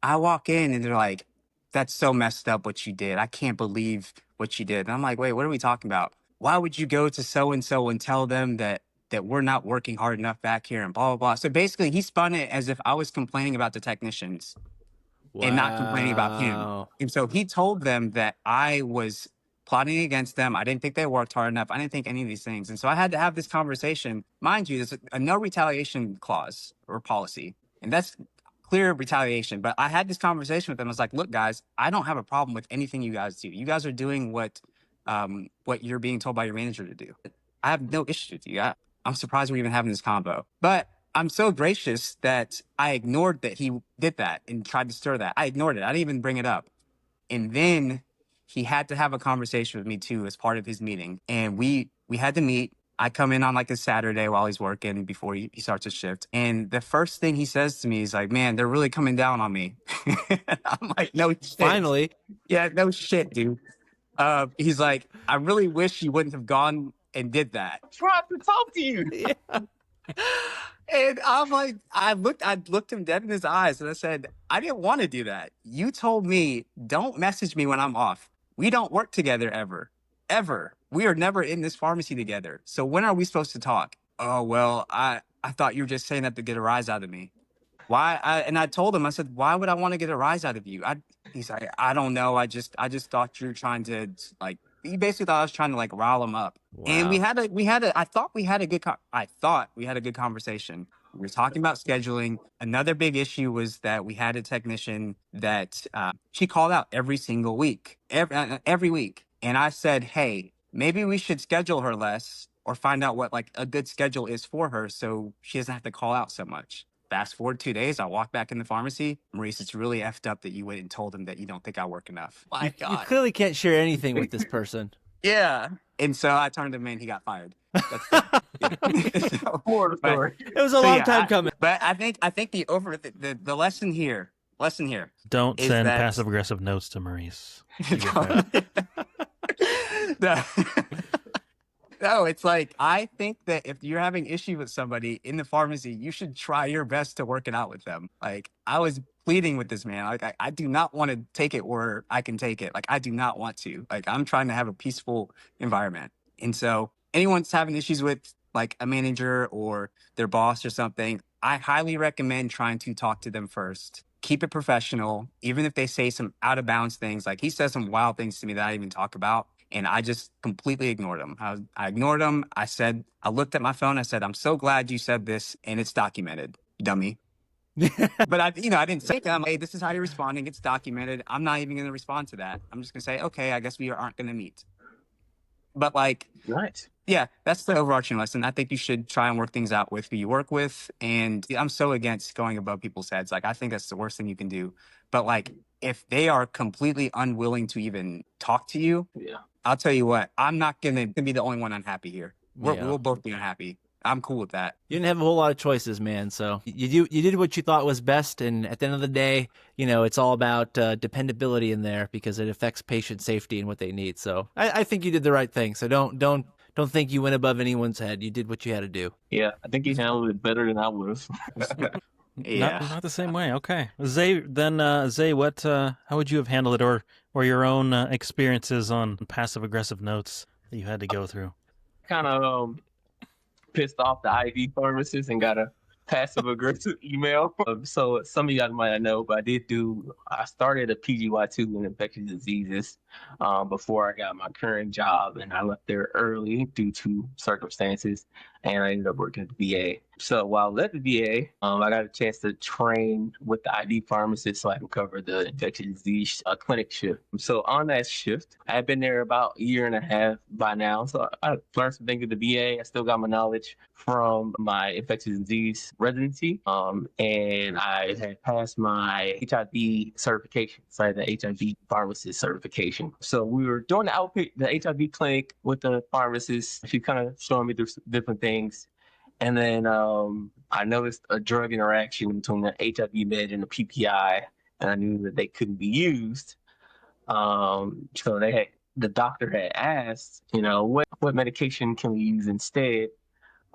I walk in and they're like, that's so messed up what you did. I can't believe what you did. And I'm like, wait, what are we talking about? Why would you go to so-and-so and tell them that we're not working hard enough back here and blah, blah, blah. So basically he spun it as if I was complaining about the technicians and not complaining about him. And so he told them that I was plotting against them. I didn't think they worked hard enough. I didn't think any of these things. And so I had to have this conversation. Mind you, there's a no retaliation clause or policy. And that's clear retaliation. But I had this conversation with them. I was like, look, guys, I don't have a problem with anything you guys do. You guys are doing what you're being told by your manager to do. I have no issue with you. I'm surprised we're even having this convo. But I'm so gracious that I ignored that he did that and tried to stir that. I ignored it. I didn't even bring it up. And then he had to have a conversation with me too as part of his meeting. And we had to meet. I come in on like a Saturday while he's working before he starts his shift. And the first thing he says to me is like, man, they're really coming down on me. I'm like, no shit. Finally. Yeah, no shit, dude. He's like, I really wish you wouldn't have gone and did that. I tried to talk to you. Yeah. And I'm like, I looked him dead in his eyes and I said, I didn't want to do that. You told me, don't message me when I'm off. We don't work together ever. Ever. We are never in this pharmacy together. So when are we supposed to talk? Oh, well, I thought you were just saying that to get a rise out of me. Why? And I told him, I said, why would I want to get a rise out of you? He's like, I don't know. I just thought you were trying to like, he basically thought I was trying to like rile him up. Wow. And I thought we had a good conversation. We were talking about scheduling. Another big issue was that we had a technician that she called out every single week, every week. And I said, hey, maybe we should schedule her less or find out what like a good schedule is for her so she doesn't have to call out so much. Fast forward 2 days, I walk back in the pharmacy. Maurice, it's really effed up that you went and told him that you don't think I work enough. My You God. clearly can't share anything with this person. Yeah. And so I turned him in. He got fired. That's the, yeah. So, More of the but, story. It was a long time coming. But I think the lesson here Don't is send that- passive aggressive notes to Maurice. no. No, it's like, I think that if you're having issue with somebody in the pharmacy, you should try your best to work it out with them. Like, I was pleading with this man. Like, I do not want to take it where I can take it. Like, I do not want to. Like, I'm trying to have a peaceful environment. And so anyone's having issues with like a manager or their boss or something, I highly recommend trying to talk to them first. Keep it professional. Even if they say some out of bounds things, like he says some wild things to me that I didn't even talk about. And I just completely ignored him. I ignored him. I looked at my phone. I said, I'm so glad you said this and it's documented, dummy. But I didn't say to him, hey, this is how you're responding. It's documented. I'm not even going to respond to that. I'm just going to say, okay, I guess we aren't going to meet. But like, Nice. yeah, that's the overarching lesson. I think you should try and work things out with who you work with. And I'm so against going above people's heads. Like, I think that's the worst thing you can do. But like, if they are completely unwilling to even talk to you, Yeah. I'll tell you what, I'm not going to be the only one unhappy here. Yeah. We'll both be unhappy. I'm cool with that. You didn't have a whole lot of choices, man. So you did what you thought was best, and at the end of the day, it's all about dependability in there because it affects patient safety and what they need. So I think you did the right thing. So don't think you went above anyone's head. You did what you had to do. Yeah, I think he handled it better than I would have. Yeah. Not the same way. Okay, Zay. Then Zay, what? How would you have handled it, or your own experiences on passive aggressive notes that you had to go through? Kind of pissed off the ID pharmacist and got a passive aggressive email. So some of you guys might not know, but I started a PGY2 in infectious diseases before I got my current job, and I left there early due to circumstances, and I ended up working at the VA. So while I was at the VA, I got a chance to train with the ID pharmacist so I can cover the infectious disease clinic shift. So on that shift, I had been there about a year and a half by now. So I learned some things at the VA. I still got my knowledge from my infectious disease residency. And I had passed my HIV certification, the HIV pharmacist certification. So we were doing the HIV clinic with the pharmacist. She kind of showing me through different things. And then I noticed a drug interaction between the HIV med and the PPI, and I knew that they couldn't be used. So the doctor had asked, what medication can we use instead?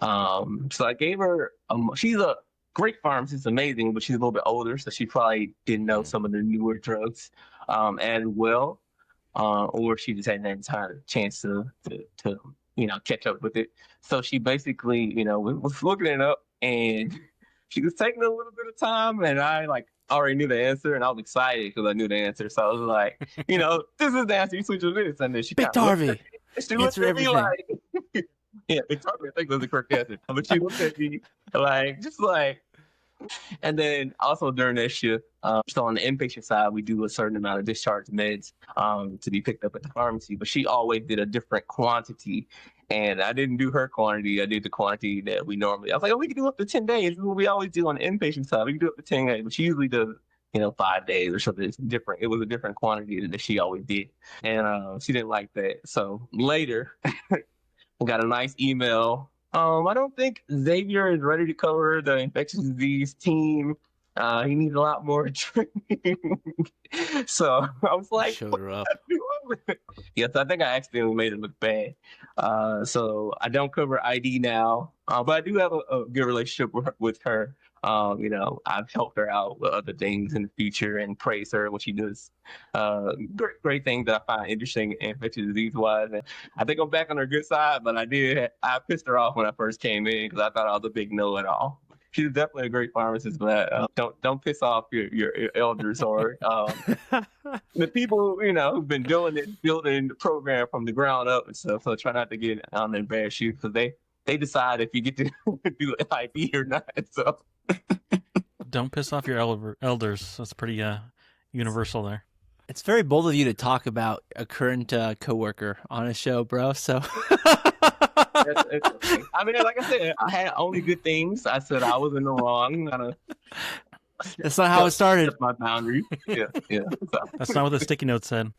So I gave her, she's a great pharmacist, amazing, but she's a little bit older, so she probably didn't know some of the newer drugs as well, or she just hadn't had a chance to catch up with it. So she basically, was looking it up, and she was taking a little bit of time, and I already knew the answer, and I was excited because I knew the answer. So I was like, this is the answer. You switch with this, and then she Big Darby. She looked at me like, yeah, Big Darby. I think was the correct answer. But she looked at me and then also during that shift, so on the inpatient side, we do a certain amount of discharge meds to be picked up at the pharmacy, but she always did a different quantity. And I didn't do her quantity. I did the quantity that we normally. I was like, we can do up to 10 days. This is what we always do on the inpatient side. We can do up to 10 days, but she usually does, 5 days or something. It's different. It was a different quantity that she always did. And she didn't like that. So later, we got a nice email. I don't think Xavier is ready to cover the infectious disease team. He needs a lot more training. So I was like, Showed her up. Yes, I think I accidentally made it look bad. So I don't cover ID now, but I do have a good relationship with her. I've helped her out with other things in the future and praise her when she does great things that I find interesting infectious disease wise. And I think I'm back on her good side, but I pissed her off when I first came in because I thought I was a big know-it-all. She's definitely a great pharmacist, but don't piss off your elders or the people who've been building the program from the ground up and stuff. So try not to get on their bad shoes because they decide if you get to do ID or not. So Don't piss off your elders. That's pretty universal there. It's very bold of you to talk about a current coworker on a show, bro. So It's okay. I mean, like I said, I had only good things. I said I was in the wrong. Gotta That's not how it started. set my boundaries. Yeah, yeah. So. That's not what the sticky note said.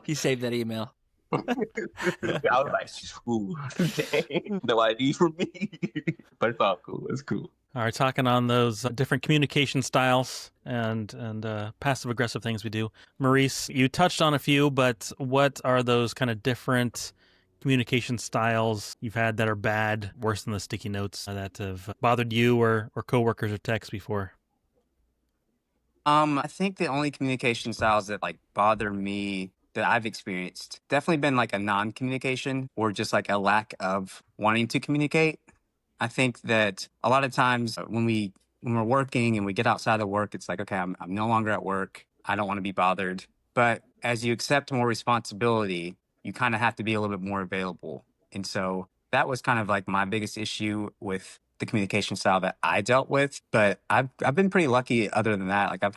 He saved that email. I was like, ooh, dang, no ID for me. But it's all cool. It's cool. All right, talking on those different communication styles and passive aggressive things we do. Maurice, you touched on a few, but what are those kind of different communication styles you've had that are bad, worse than the sticky notes, that have bothered you or coworkers or techs before? I think the only communication styles that like bother me that I've experienced definitely been like a non-communication or just like a lack of wanting to communicate. I think that a lot of times when we're working and we get outside of work, it's like, okay, I'm no longer at work. I don't want to be bothered. But as you accept more responsibility, you kind of have to be a little bit more available. And so that was kind of like my biggest issue with the communication style that I dealt with. But I've been pretty lucky other than that. Like I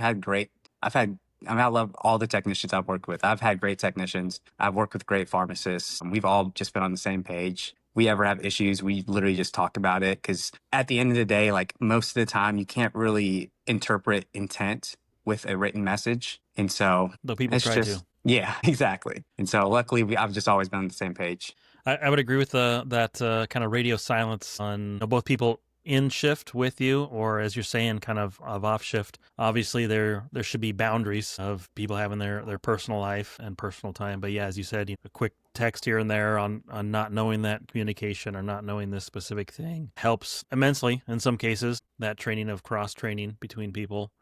mean, I love all the technicians I've worked with. I've had great technicians. I've worked with great pharmacists. We've all just been on the same page. We ever have issues, we literally just talk about it. Because at the end of the day, like most of the time, you can't really interpret intent with a written message. And so Though people it's try just, to. yeah, exactly. And so luckily, I've just always been on the same page. I would agree with that kind of radio silence on both people in shift with you, or as you're saying, kind of off shift. Obviously, there should be boundaries of people having their personal life and personal time. But yeah, as you said, a quick text here and there on not knowing that communication or not knowing this specific thing helps immensely in some cases. That training of cross training between people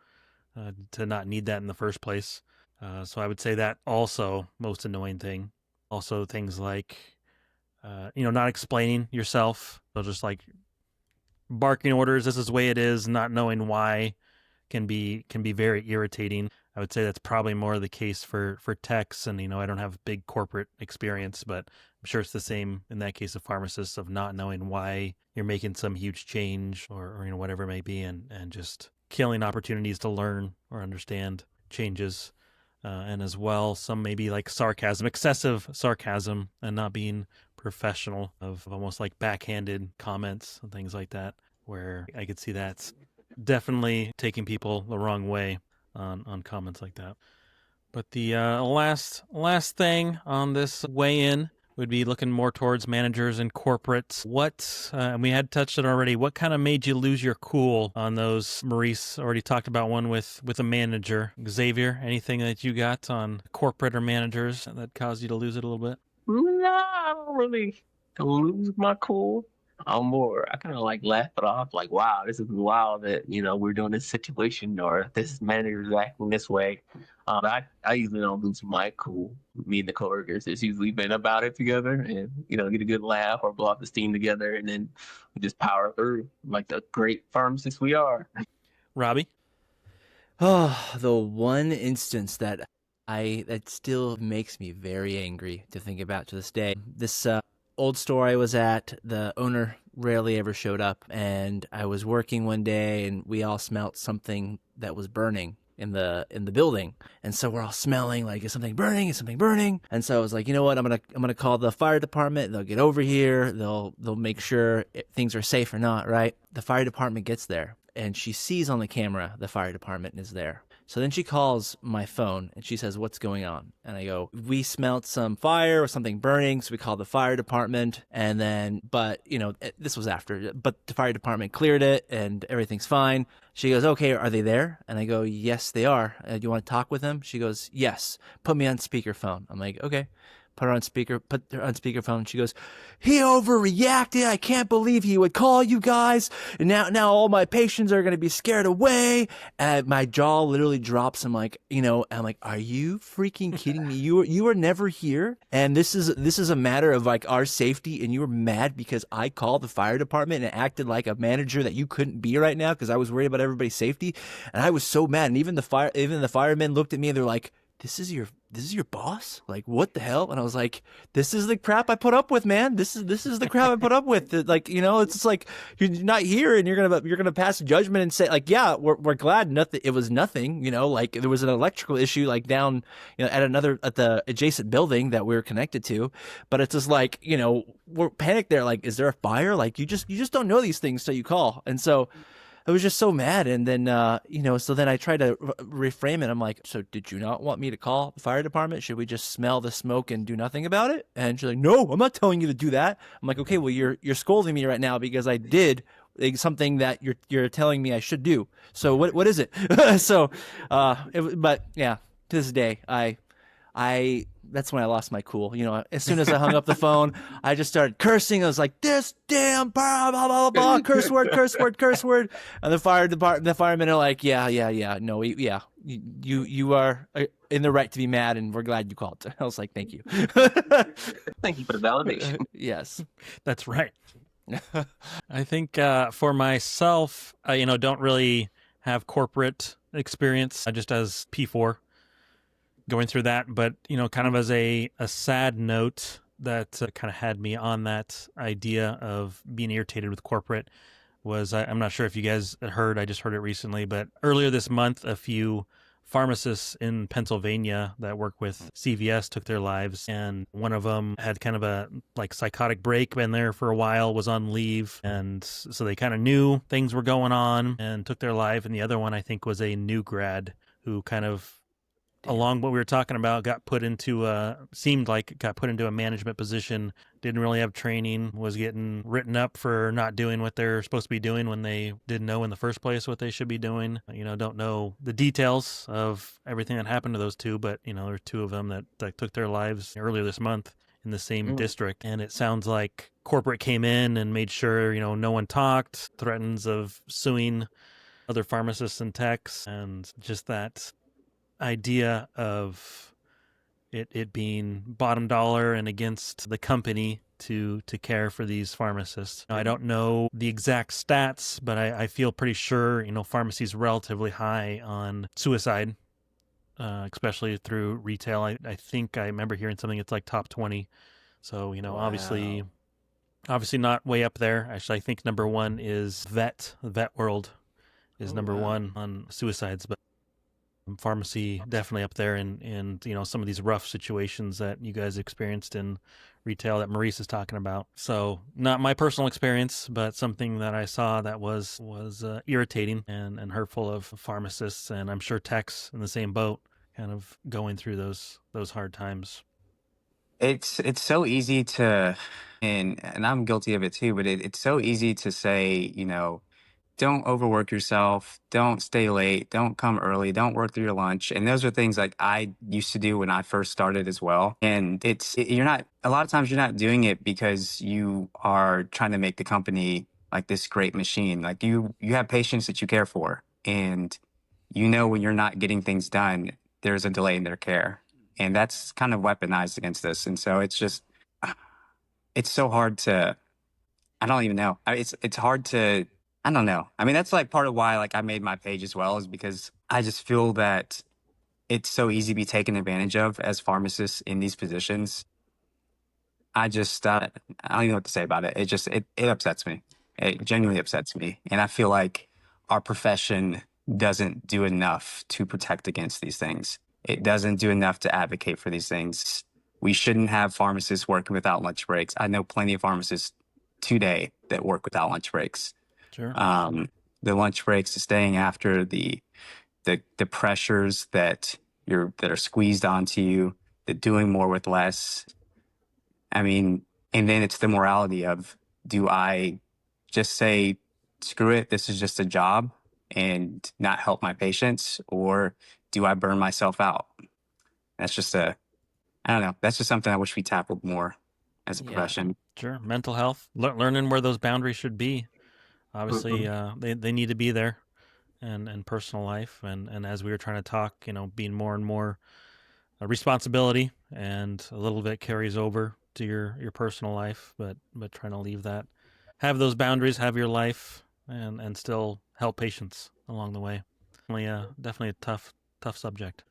to not need that in the first place. So I would say that also most annoying thing. Also things like not explaining yourself. So just like barking orders, this is the way it is, not knowing why can be very irritating. I would say that's probably more the case for techs, and I don't have big corporate experience, but I'm sure it's the same in that case of pharmacists, of not knowing why you're making some huge change or whatever it may be, and just killing opportunities to learn or understand changes. And as well, some maybe like sarcasm, excessive sarcasm, and not being professional, of almost like backhanded comments and things like that, where I could see that's definitely taking people the wrong way on comments like that. But the last thing on this weigh-in would be looking more towards managers and corporates. What, and we had touched it already, what kind of made you lose your cool on those? Maurice already talked about one with a manager. Xavier, anything that you got on corporate or managers that caused you to lose it a little bit? No, I don't really lose my cool. I kind of like laugh it off, like, wow, this is wild that, we're doing this situation or this manager is acting this way. I usually don't lose my cool. Me and the coworkers, it's usually been about it together and, get a good laugh or blow off the steam together, and then we just power through like the great pharmacists we are. Robbie? Oh, the one instance that still makes me very angry to think about to this day. This old store I was at, the owner rarely ever showed up, and I was working one day and we all smelt something that was burning in the building. And so we're all smelling like, is something burning? Is something burning? And so I was like, you know what? I'm gonna call the fire department. They'll get over here. They'll make sure things are safe or not, right? The fire department gets there and she sees on the camera the fire department is there. So then she calls my phone and she says, what's going on? And I go, we smelled some fire or something burning. So we called the fire department, and then, but this was after, but the fire department cleared it and everything's fine. She goes, okay, are they there? And I go, yes, they are. Do you want to talk with them? She goes, yes, put me on speakerphone. I'm like, okay. Put her on speakerphone. She goes, he overreacted. I can't believe he would call you guys. And now all my patients are going to be scared away. And my jaw literally drops. I'm like, I'm like, are you freaking kidding me? You were never here. And this is a matter of like our safety. And you were mad because I called the fire department and acted like a manager that you couldn't be right now because I was worried about everybody's safety. And I was so mad. And even the firemen looked at me and they're like, this is your boss? Like, what the hell? And I was like, this is the crap I put up with, man. This is the crap I put up with. Like, it's just like, you're not here and you're gonna pass judgment and say like, yeah, we're glad nothing. It was nothing. Like there was an electrical issue like down, at the adjacent building that we were connected to, but it's just like, we're panicked there. Like, is there a fire? Like, you just don't know these things till you call. And so I was just so mad. And then, so then I tried to reframe it. I'm like, so did you not want me to call the fire department? Should we just smell the smoke and do nothing about it? And she's like, no, I'm not telling you to do that. I'm like, okay, well, you're scolding me right now because I did something that you're telling me I should do. So what is it? So, but yeah, to this day, I that's when I lost my cool. As soon as I hung up the phone, I just started cursing. I was like, this damn blah, blah, blah, blah, curse word, curse word, curse word. And the firemen are like, yeah, no, you are in the right to be mad, and we're glad you called. I was like, thank you. Thank you for the validation. Yes. That's right. I think for myself, don't really have corporate experience, just as P4. Going through that, but kind of as a sad note that kind of had me on that idea of being irritated with corporate was, I'm not sure if you guys heard, I just heard it recently, but earlier this month, a few pharmacists in Pennsylvania that work with CVS took their lives, and one of them had kind of a psychotic break, been there for a while, was on leave, and so they kind of knew things were going on and took their life. And the other one, I think, was a new grad who kind of, along what we were talking about, got put into a management position, didn't really have training, was getting written up for not doing what they're supposed to be doing when they didn't know in the first place what they should be doing. Don't know the details of everything that happened to those two, but, there were two of them that took their lives earlier this month in the same district. And it sounds like corporate came in and made sure, no one talked, threatens of suing other pharmacists and techs, and just that idea of it being bottom dollar and against the company to care for these pharmacists. I don't know the exact stats, but I feel pretty sure, pharmacy is relatively high on suicide, especially through retail. I think I remember hearing something, it's like top 20. So, Wow. obviously not way up there. Actually, I think number one is vet world is number one on suicides, but pharmacy definitely up there in some of these rough situations that you guys experienced in retail that Maurice is talking about. So not my personal experience, but something that I saw that was irritating and hurtful of pharmacists, and I'm sure techs in the same boat, kind of going through those hard times. It's so easy to, and I'm guilty of it too, but it's so easy to say, don't overwork yourself, don't stay late, don't come early, don't work through your lunch. And those are things like I used to do when I first started as well. And you're not, a lot of times you're not doing it because you are trying to make the company like this great machine. Like you have patients that you care for, and when you're not getting things done, there's a delay in their care. And that's kind of weaponized against us. And so it's so hard to, I don't even know. It's hard to, I don't know. I mean, that's like part of why I made my page as well, is because I just feel that it's so easy to be taken advantage of as pharmacists in these positions. I just, I don't even know what to say about it. It upsets me. It genuinely upsets me. And I feel like our profession doesn't do enough to protect against these things. It doesn't do enough to advocate for these things. We shouldn't have pharmacists working without lunch breaks. I know plenty of pharmacists today that work without lunch breaks. Sure. The lunch breaks, staying after the pressures that are squeezed onto you, the doing more with less. I mean, and then it's the morality of, do I just say, screw it, this is just a job, and not help my patients, or do I burn myself out? That's just I don't know. That's just something I wish we tackled more as a profession. Sure. Mental health, learning where those boundaries should be. Obviously, they need to be there, and personal life. And as we were trying to talk, being more and more a responsibility, and a little bit carries over to your personal life, but trying to leave that, have those boundaries, have your life, and still help patients along the way. Definitely a tough subject.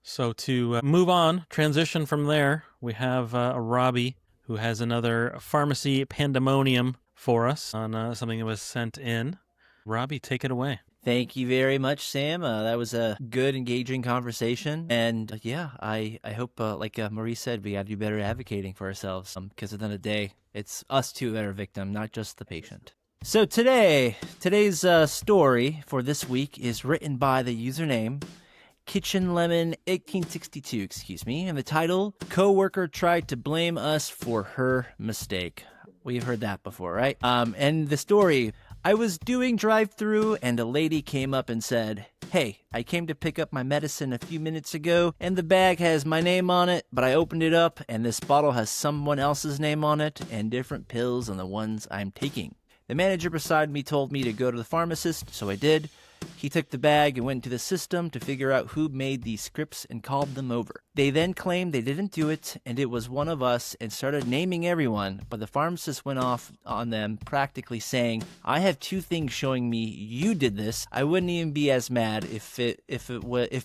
So to move on, transition from there, we have Robbie, who has another pharmacy pandemonium for us on something that was sent in. Robbie, take it away. Thank you very much, Sam. That was a good, engaging conversation. And yeah, I hope, like Maurice said, we got to do better advocating for ourselves because at the end of the day, it's us too that are victim, not just the patient. So today's story for this week is written by the username Kitchen Lemon 1862, excuse me, and the title, Coworker Tried to Blame Us for Her Mistake. We've heard that before, right? And the story, I was doing drive-thru and a lady came up and said, "Hey, I came to pick up my medicine a few minutes ago and the bag has my name on it, but I opened it up and this bottle has someone else's name on it and different pills than the ones I'm taking." The manager beside me told me to go to the pharmacist, so I did. He took the bag and went to the system to figure out who made these scripts and called them over. They then claimed they didn't do it and it was one of us and started naming everyone, but the pharmacist went off on them practically saying, "I have two things showing me you did this. I wouldn't even be as mad if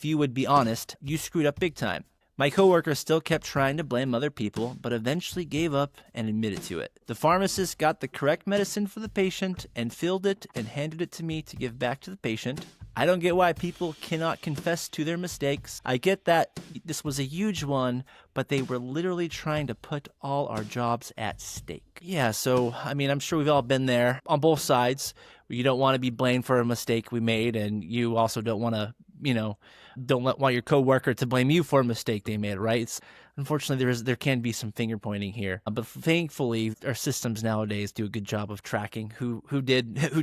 you would be honest. You screwed up big time." My coworker still kept trying to blame other people, but eventually gave up and admitted to it. The pharmacist got the correct medicine for the patient and filled it and handed it to me to give back to the patient. I don't get why people cannot confess to their mistakes. I get that this was a huge one, but they were literally trying to put all our jobs at stake. Yeah, so, I mean, I'm sure we've all been there on both sides. You don't want to be blamed for a mistake we made, and you also don't want to, want your coworker to blame you for a mistake they made, right? Unfortunately, there can be some finger pointing here, but thankfully, our systems nowadays do a good job of tracking who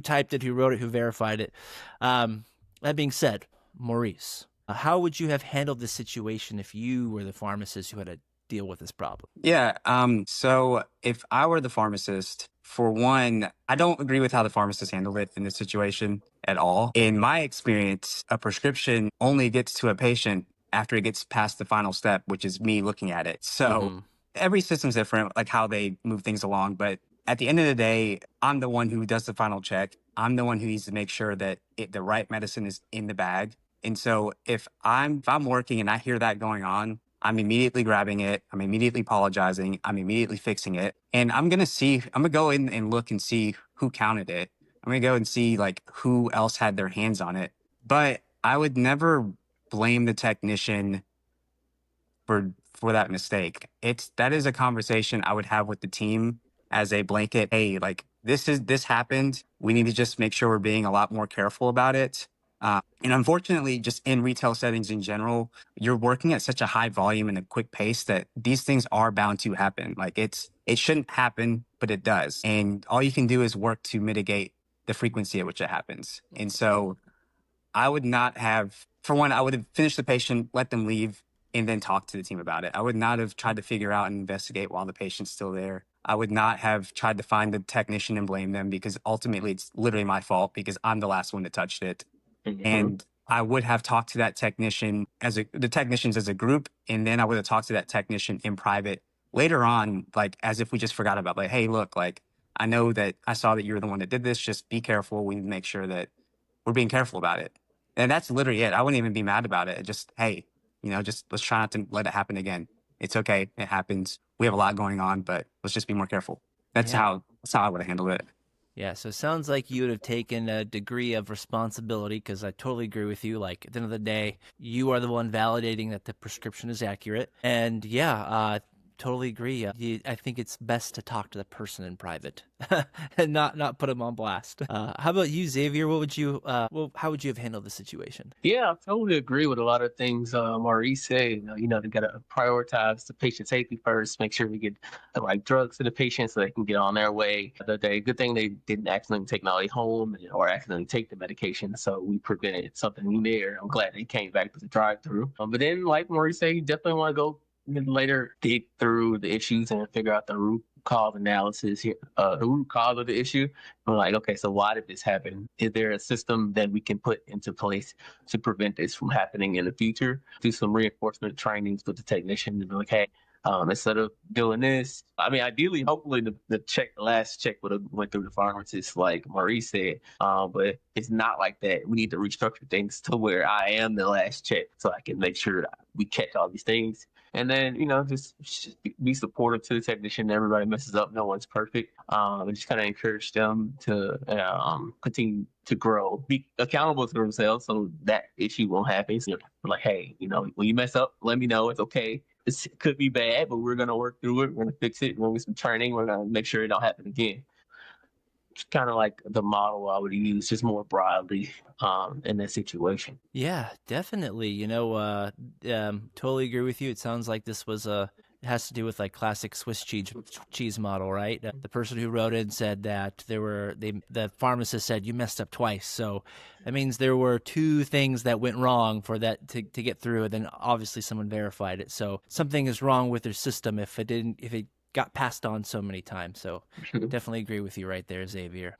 typed it, who wrote it, who verified it. That being said, Maurice, how would you have handled this situation if you were the pharmacist who had to deal with this problem? Yeah. So if I were the pharmacist, for one, I don't agree with how the pharmacist handled it in this situation at all. In my experience, a prescription only gets to a patient after it gets past the final step, which is me looking at it. So every system's different, like how they move things along. But at the end of the day, I'm the one who does the final check. I'm the one who needs to make sure that the right medicine is in the bag. And so if I'm working and I hear that going on, I'm immediately grabbing it. I'm immediately apologizing. I'm immediately fixing it. And I'm going to go in and look and see who counted it. I'm going to go and see like who else had their hands on it. But I would never blame the technician for that mistake. That is a conversation I would have with the team as a blanket. Hey, like this happened. We need to just make sure we're being a lot more careful about it. And unfortunately, just in retail settings in general, you're working at such a high volume and a quick pace that these things are bound to happen. Like it shouldn't happen, but it does. And all you can do is work to mitigate the frequency at which it happens. And so I would not have, for one, I would have finished the patient, let them leave, and then talk to the team about it. I would not have tried to figure out and investigate while the patient's still there. I would not have tried to find the technician and blame them because ultimately it's literally my fault because I'm the last one that touched it. And I would have talked to that technician the technicians as a group. And then I would have talked to that technician in private later on, like as if we just forgot about like, hey, look, like I know that I saw that you were the one that did this. Just be careful. We need to make sure that we're being careful about it. And that's literally it. I wouldn't even be mad about it. Just, hey, just let's try not to let it happen again. It's okay. It happens. We have a lot going on, but let's just be more careful. That's how I would have handled it. Yeah, so it sounds like you would have taken a degree of responsibility because I totally agree with you. Like, at the end of the day, you are the one validating that the prescription is accurate. And totally agree. I think it's best to talk to the person in private and not put them on blast. How about you, Xavier? How would you have handled the situation? Yeah, I totally agree with a lot of things Maurice said. They got to prioritize the patient safety first, make sure we get the right drugs to the patient so they can get on their way. Good thing they didn't accidentally take Molly home or accidentally take the medication, so we prevented something there. I'm glad they came back to the drive-through. But then, like Maurice said, you definitely want to go later dig through the issues and figure out the root cause analysis here, the root cause of the issue. I'm like, okay, so why did this happen? Is there a system that we can put into place to prevent this from happening in the future? Do some reinforcement trainings with the technician and be like, hey, Instead of doing this, I mean, ideally, hopefully, the last check would have went through the pharmacist, like Maurice said. But it's not like that. We need to restructure things to where I am the last check, so I can make sure that we catch all these things. And then, just be supportive to the technician. Everybody messes up. No one's perfect. And just kind of encourage them to continue to grow, be accountable to themselves so that issue won't happen. So we're like, hey, when you mess up, let me know. It's okay. It could be bad, but we're going to work through it. We're going to fix it. We're going to get some training. We're going to make sure it don't happen again. It's kind of like the model I would use, just more broadly in that situation. Yeah, definitely. Totally agree with you. It sounds like this was it has to do with like classic Swiss cheese model, right? The person who wrote it said that the pharmacist said you messed up twice. So that means there were two things that went wrong for that to get through, and then obviously someone verified it. So something is wrong with their system if it got passed on so many times. So definitely agree with you right there, Xavier.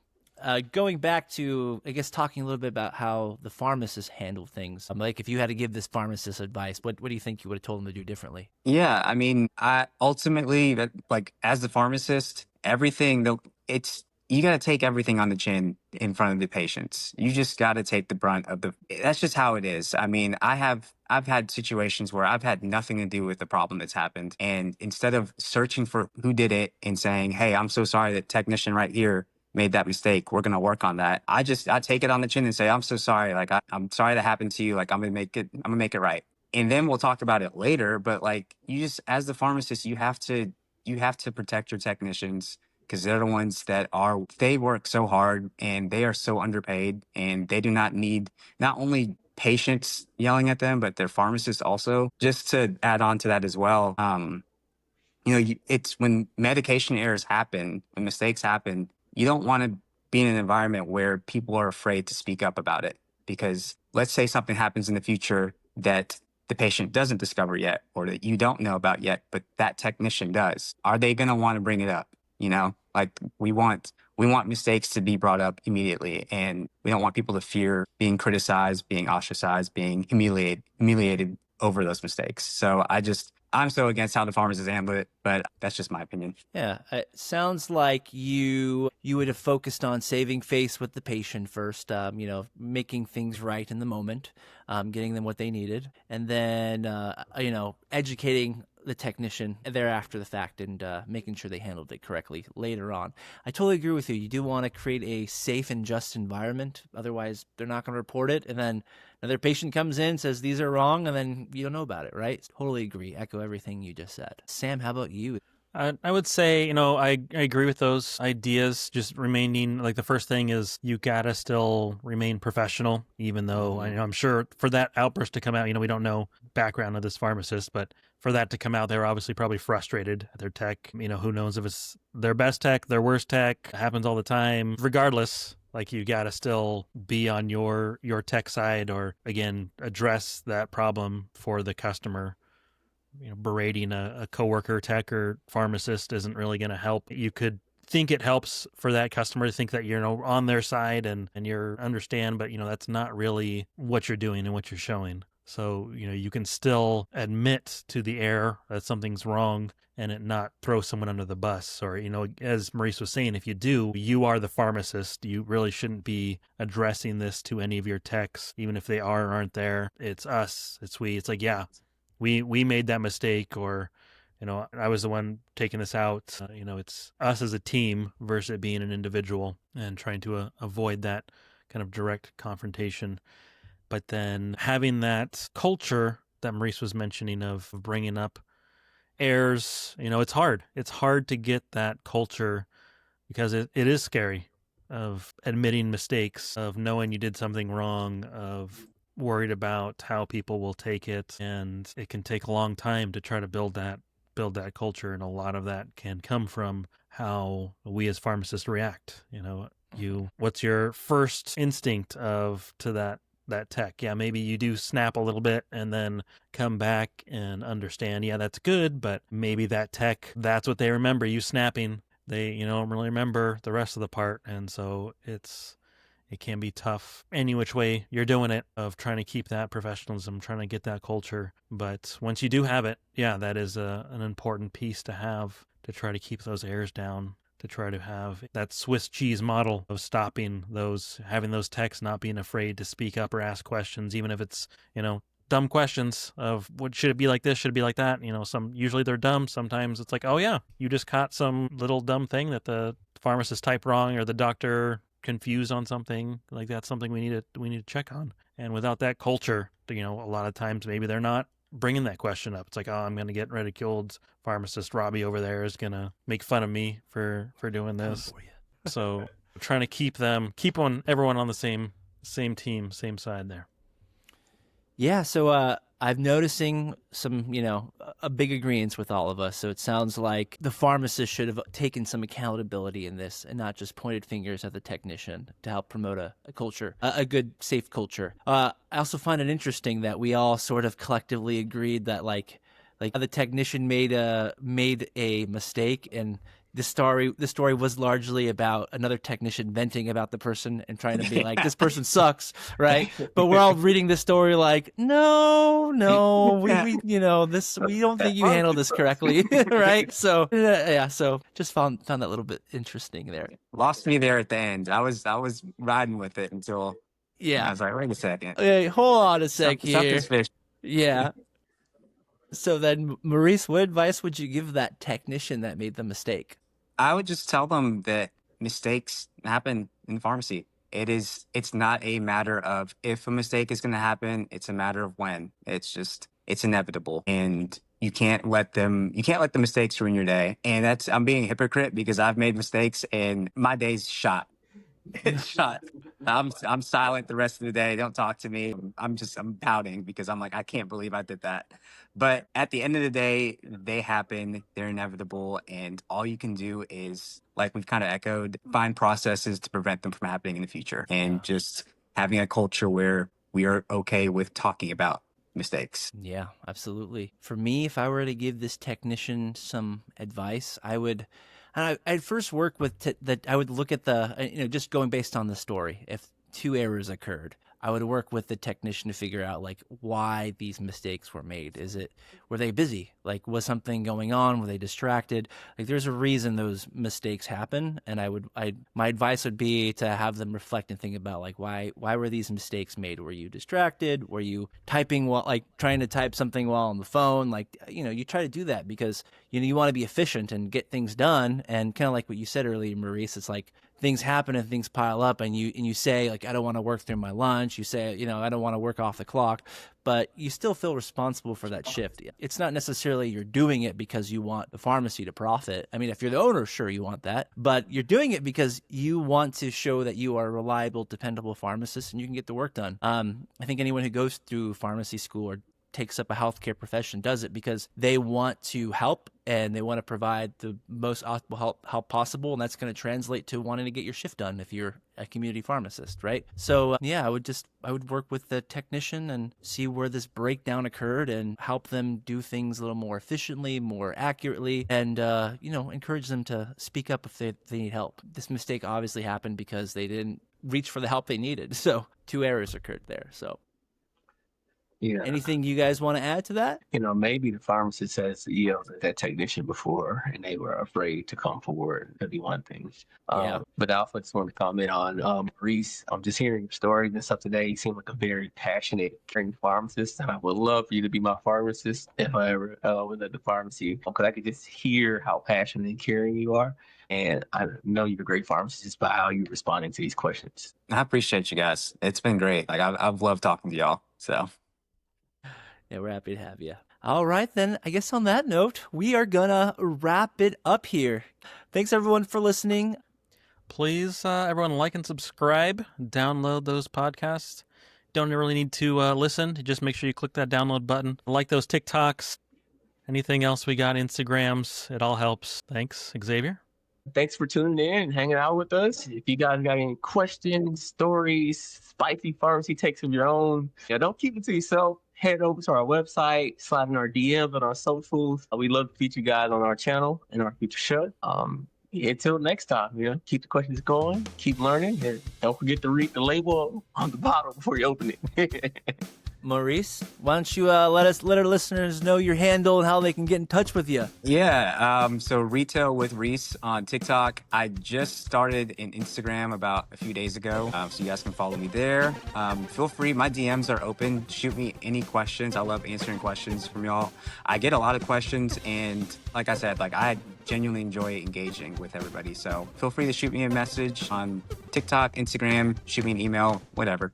Going back to, I guess, talking a little bit about how the pharmacist handled things. Like, if you had to give this pharmacist advice, what do you think you would have told him to do differently? Yeah, I mean, I ultimately that like as the pharmacist, it's you got to take everything on the chin in front of the patients. You just got to take the brunt of that's just how it is. I mean, I've had situations where I've had nothing to do with the problem that's happened, and instead of searching for who did it and saying, "Hey, I'm so sorry that technician right here made that mistake. We're going to work on that." I take it on the chin and say, "I'm so sorry. Like, I'm sorry that happened to you. Like, I'm going to make it right." And then we'll talk about it later. But like, as the pharmacist, you have to protect your technicians because they're the ones they work so hard and they are so underpaid, and they do not need not only patients yelling at them, but their pharmacists also. Just to add on to that as well. It's when medication errors happen, when mistakes happen, you don't want to be in an environment where people are afraid to speak up about it. Because let's say something happens in the future that the patient doesn't discover yet, or that you don't know about yet, but that technician does. Are they going to want to bring it up? Like we want mistakes to be brought up immediately, and we don't want people to fear being criticized, being ostracized, being humiliated over those mistakes. So I'm so against how the pharmacists handle it, but that's just my opinion. Yeah, it sounds like you would have focused on saving face with the patient first, making things right in the moment, getting them what they needed, and then, educating the technician thereafter the fact, and making sure they handled it correctly later on. I totally agree with you. You do want to create a safe and just environment. Otherwise, they're not going to report it. And then another patient comes in, says these are wrong, and then you don't know about it, right? Totally agree. Echo everything you just said. Sam, how about you? I would say, I agree with those ideas. Just remaining, like, the first thing is you gotta still remain professional, even though I'm sure for that outburst to come out, we don't know background of this pharmacist, but for that to come out, they're obviously probably frustrated at their tech. Who knows if it's their best tech, their worst tech. It happens all the time. Regardless, like, you gotta still be on your tech side, or again, address that problem for the customer. Berating a coworker, tech, or pharmacist isn't really going to help. You could think it helps for that customer to think that you're on their side and you're understand, but that's not really what you're doing and what you're showing. So you can still admit to the error that something's wrong and it not throw someone under the bus. Or as Maurice was saying, if you do, you are the pharmacist. You really shouldn't be addressing this to any of your techs, even if they are or aren't there. It's us. It's we. It's like, yeah, we made that mistake, or I was the one taking this out. It's us as a team versus it being an individual, and trying to avoid that kind of direct confrontation. But then having that culture that Maurice was mentioning of bringing up errors, it's hard. It's hard to get that culture because it is scary, of admitting mistakes, of knowing you did something wrong, of worried about how people will take it, and it can take a long time to try to build that culture, and a lot of that can come from how we as pharmacists react. What's your first instinct to that tech? Yeah, maybe you do snap a little bit and then come back and understand, yeah, that's good, but maybe that tech, that's what they remember, you snapping. They don't really remember the rest of the part, and so it's It can be tough any which way you're doing it, of trying to keep that professionalism, trying to get that culture. But once you do have it, yeah, that is an important piece to have, to try to keep those errors down, to try to have that Swiss cheese model of stopping those, having those techs not being afraid to speak up or ask questions, even if it's, dumb questions of what should it be like this, should it be like that? Usually they're dumb. Sometimes it's like, oh yeah, you just caught some little dumb thing that the pharmacist typed wrong or the doctor confused on something. Like, that's something we need to check on. And without that culture, a lot of times maybe they're not bringing that question up. It's like, oh, I'm going to get ridiculed. Pharmacist Robbie over there is going to make fun of me for doing this. So trying to keep everyone on the same team, same side there. Yeah, so I'm noticing some, a big agreement with all of us. So it sounds like the pharmacist should have taken some accountability in this and not just pointed fingers at the technician to help promote a culture, a good, safe culture. I also find it interesting that we all sort of collectively agreed that like the technician made a mistake, and the story was largely about another technician venting about the person and trying to be like, this person sucks, right? But we're all reading this story like, no, we don't think you handled this correctly, right? So so just found that little bit interesting there. Lost me there at the end. I was riding with it until I was like, wait a second. Hey, hold on a sec here. Something's fish. Yeah. So then, Maurice, what advice would you give that technician that made the mistake? I would just tell them that mistakes happen in pharmacy. It's not a matter of if a mistake is going to happen. It's a matter of when. It's inevitable. And you can't let the mistakes ruin your day. And I'm being a hypocrite because I've made mistakes and my day's shot. It's shot. I'm silent the rest of the day. Don't talk to me. I'm pouting because I'm like, I can't believe I did that. But at the end of the day, they happen. They're inevitable. And all you can do is, like we've kind of echoed, find processes to prevent them from happening in the future. And just having a culture where we are okay with talking about mistakes. Yeah, absolutely. For me, if I were to give this technician some advice, I'd first work with I would look at just going based on the story. If 2 errors occurred, I would work with the technician to figure out like why these mistakes were made. Were they busy? Like, was something going on? Were they distracted? Like, there's a reason those mistakes happen. And my advice would be to have them reflect and think about like, why were these mistakes made? Were you distracted? Were you typing trying to type something while on the phone? Like, you try to do that because, you want to be efficient and get things done. And kind of like what you said earlier, Maurice, it's like, things happen and things pile up, and you say like, I don't want to work through my lunch. You say, I don't want to work off the clock, but you still feel responsible for that shift. It's not necessarily you're doing it because you want the pharmacy to profit. I mean, if you're the owner, sure, you want that, but you're doing it because you want to show that you are a reliable, dependable pharmacist and you can get the work done. I think anyone who goes through pharmacy school or takes up a healthcare profession does it because they want to help and they want to provide the most optimal help possible, and that's going to translate to wanting to get your shift done if you're a community pharmacist, right? So I would work with the technician and see where this breakdown occurred and help them do things a little more efficiently, more accurately, and encourage them to speak up if they need help. This mistake obviously happened because they didn't reach for the help they needed, so 2 errors occurred there. So yeah. Anything you guys want to add to that? Maybe the pharmacist has yelled at that technician before and they were afraid to come forward. Could be one thing. But I also just want to comment on Reece. I'm just hearing your story and stuff today. You seem like a very passionate, caring pharmacist. And I would love for you to be my pharmacist if I ever was at the pharmacy, because I could just hear how passionate and caring you are. And I know you're a great pharmacist just by how you're responding to these questions. I appreciate you guys. It's been great. Like I've loved talking to y'all. So. Yeah, we're happy to have you. All right, then, I guess on that note, we are going to wrap it up here. Thanks, everyone, for listening. Please, everyone, like and subscribe. Download those podcasts. Don't really need to listen. Just make sure you click that download button. Like those TikToks. Anything else we got, Instagrams, it all helps. Thanks, Xavier. Thanks for tuning in and hanging out with us. If you guys got any questions, stories, spicy pharmacy takes of your own, don't keep it to yourself. Head over to our website, slide in our DMs on our socials. We love to feature you guys on our channel in our future show. until next time, keep the questions going, keep learning, and don't forget to read the label on the bottle before you open it. Maurice, why don't you let our listeners know your handle and how they can get in touch with you? Yeah, so Retail with Reece on TikTok. I just started an Instagram about a few days ago, so you guys can follow me there. Feel free, my DMs are open. Shoot me any questions. I love answering questions from y'all. I get a lot of questions, and like I said, I genuinely enjoy engaging with everybody. So feel free to shoot me a message on TikTok, Instagram, shoot me an email, whatever.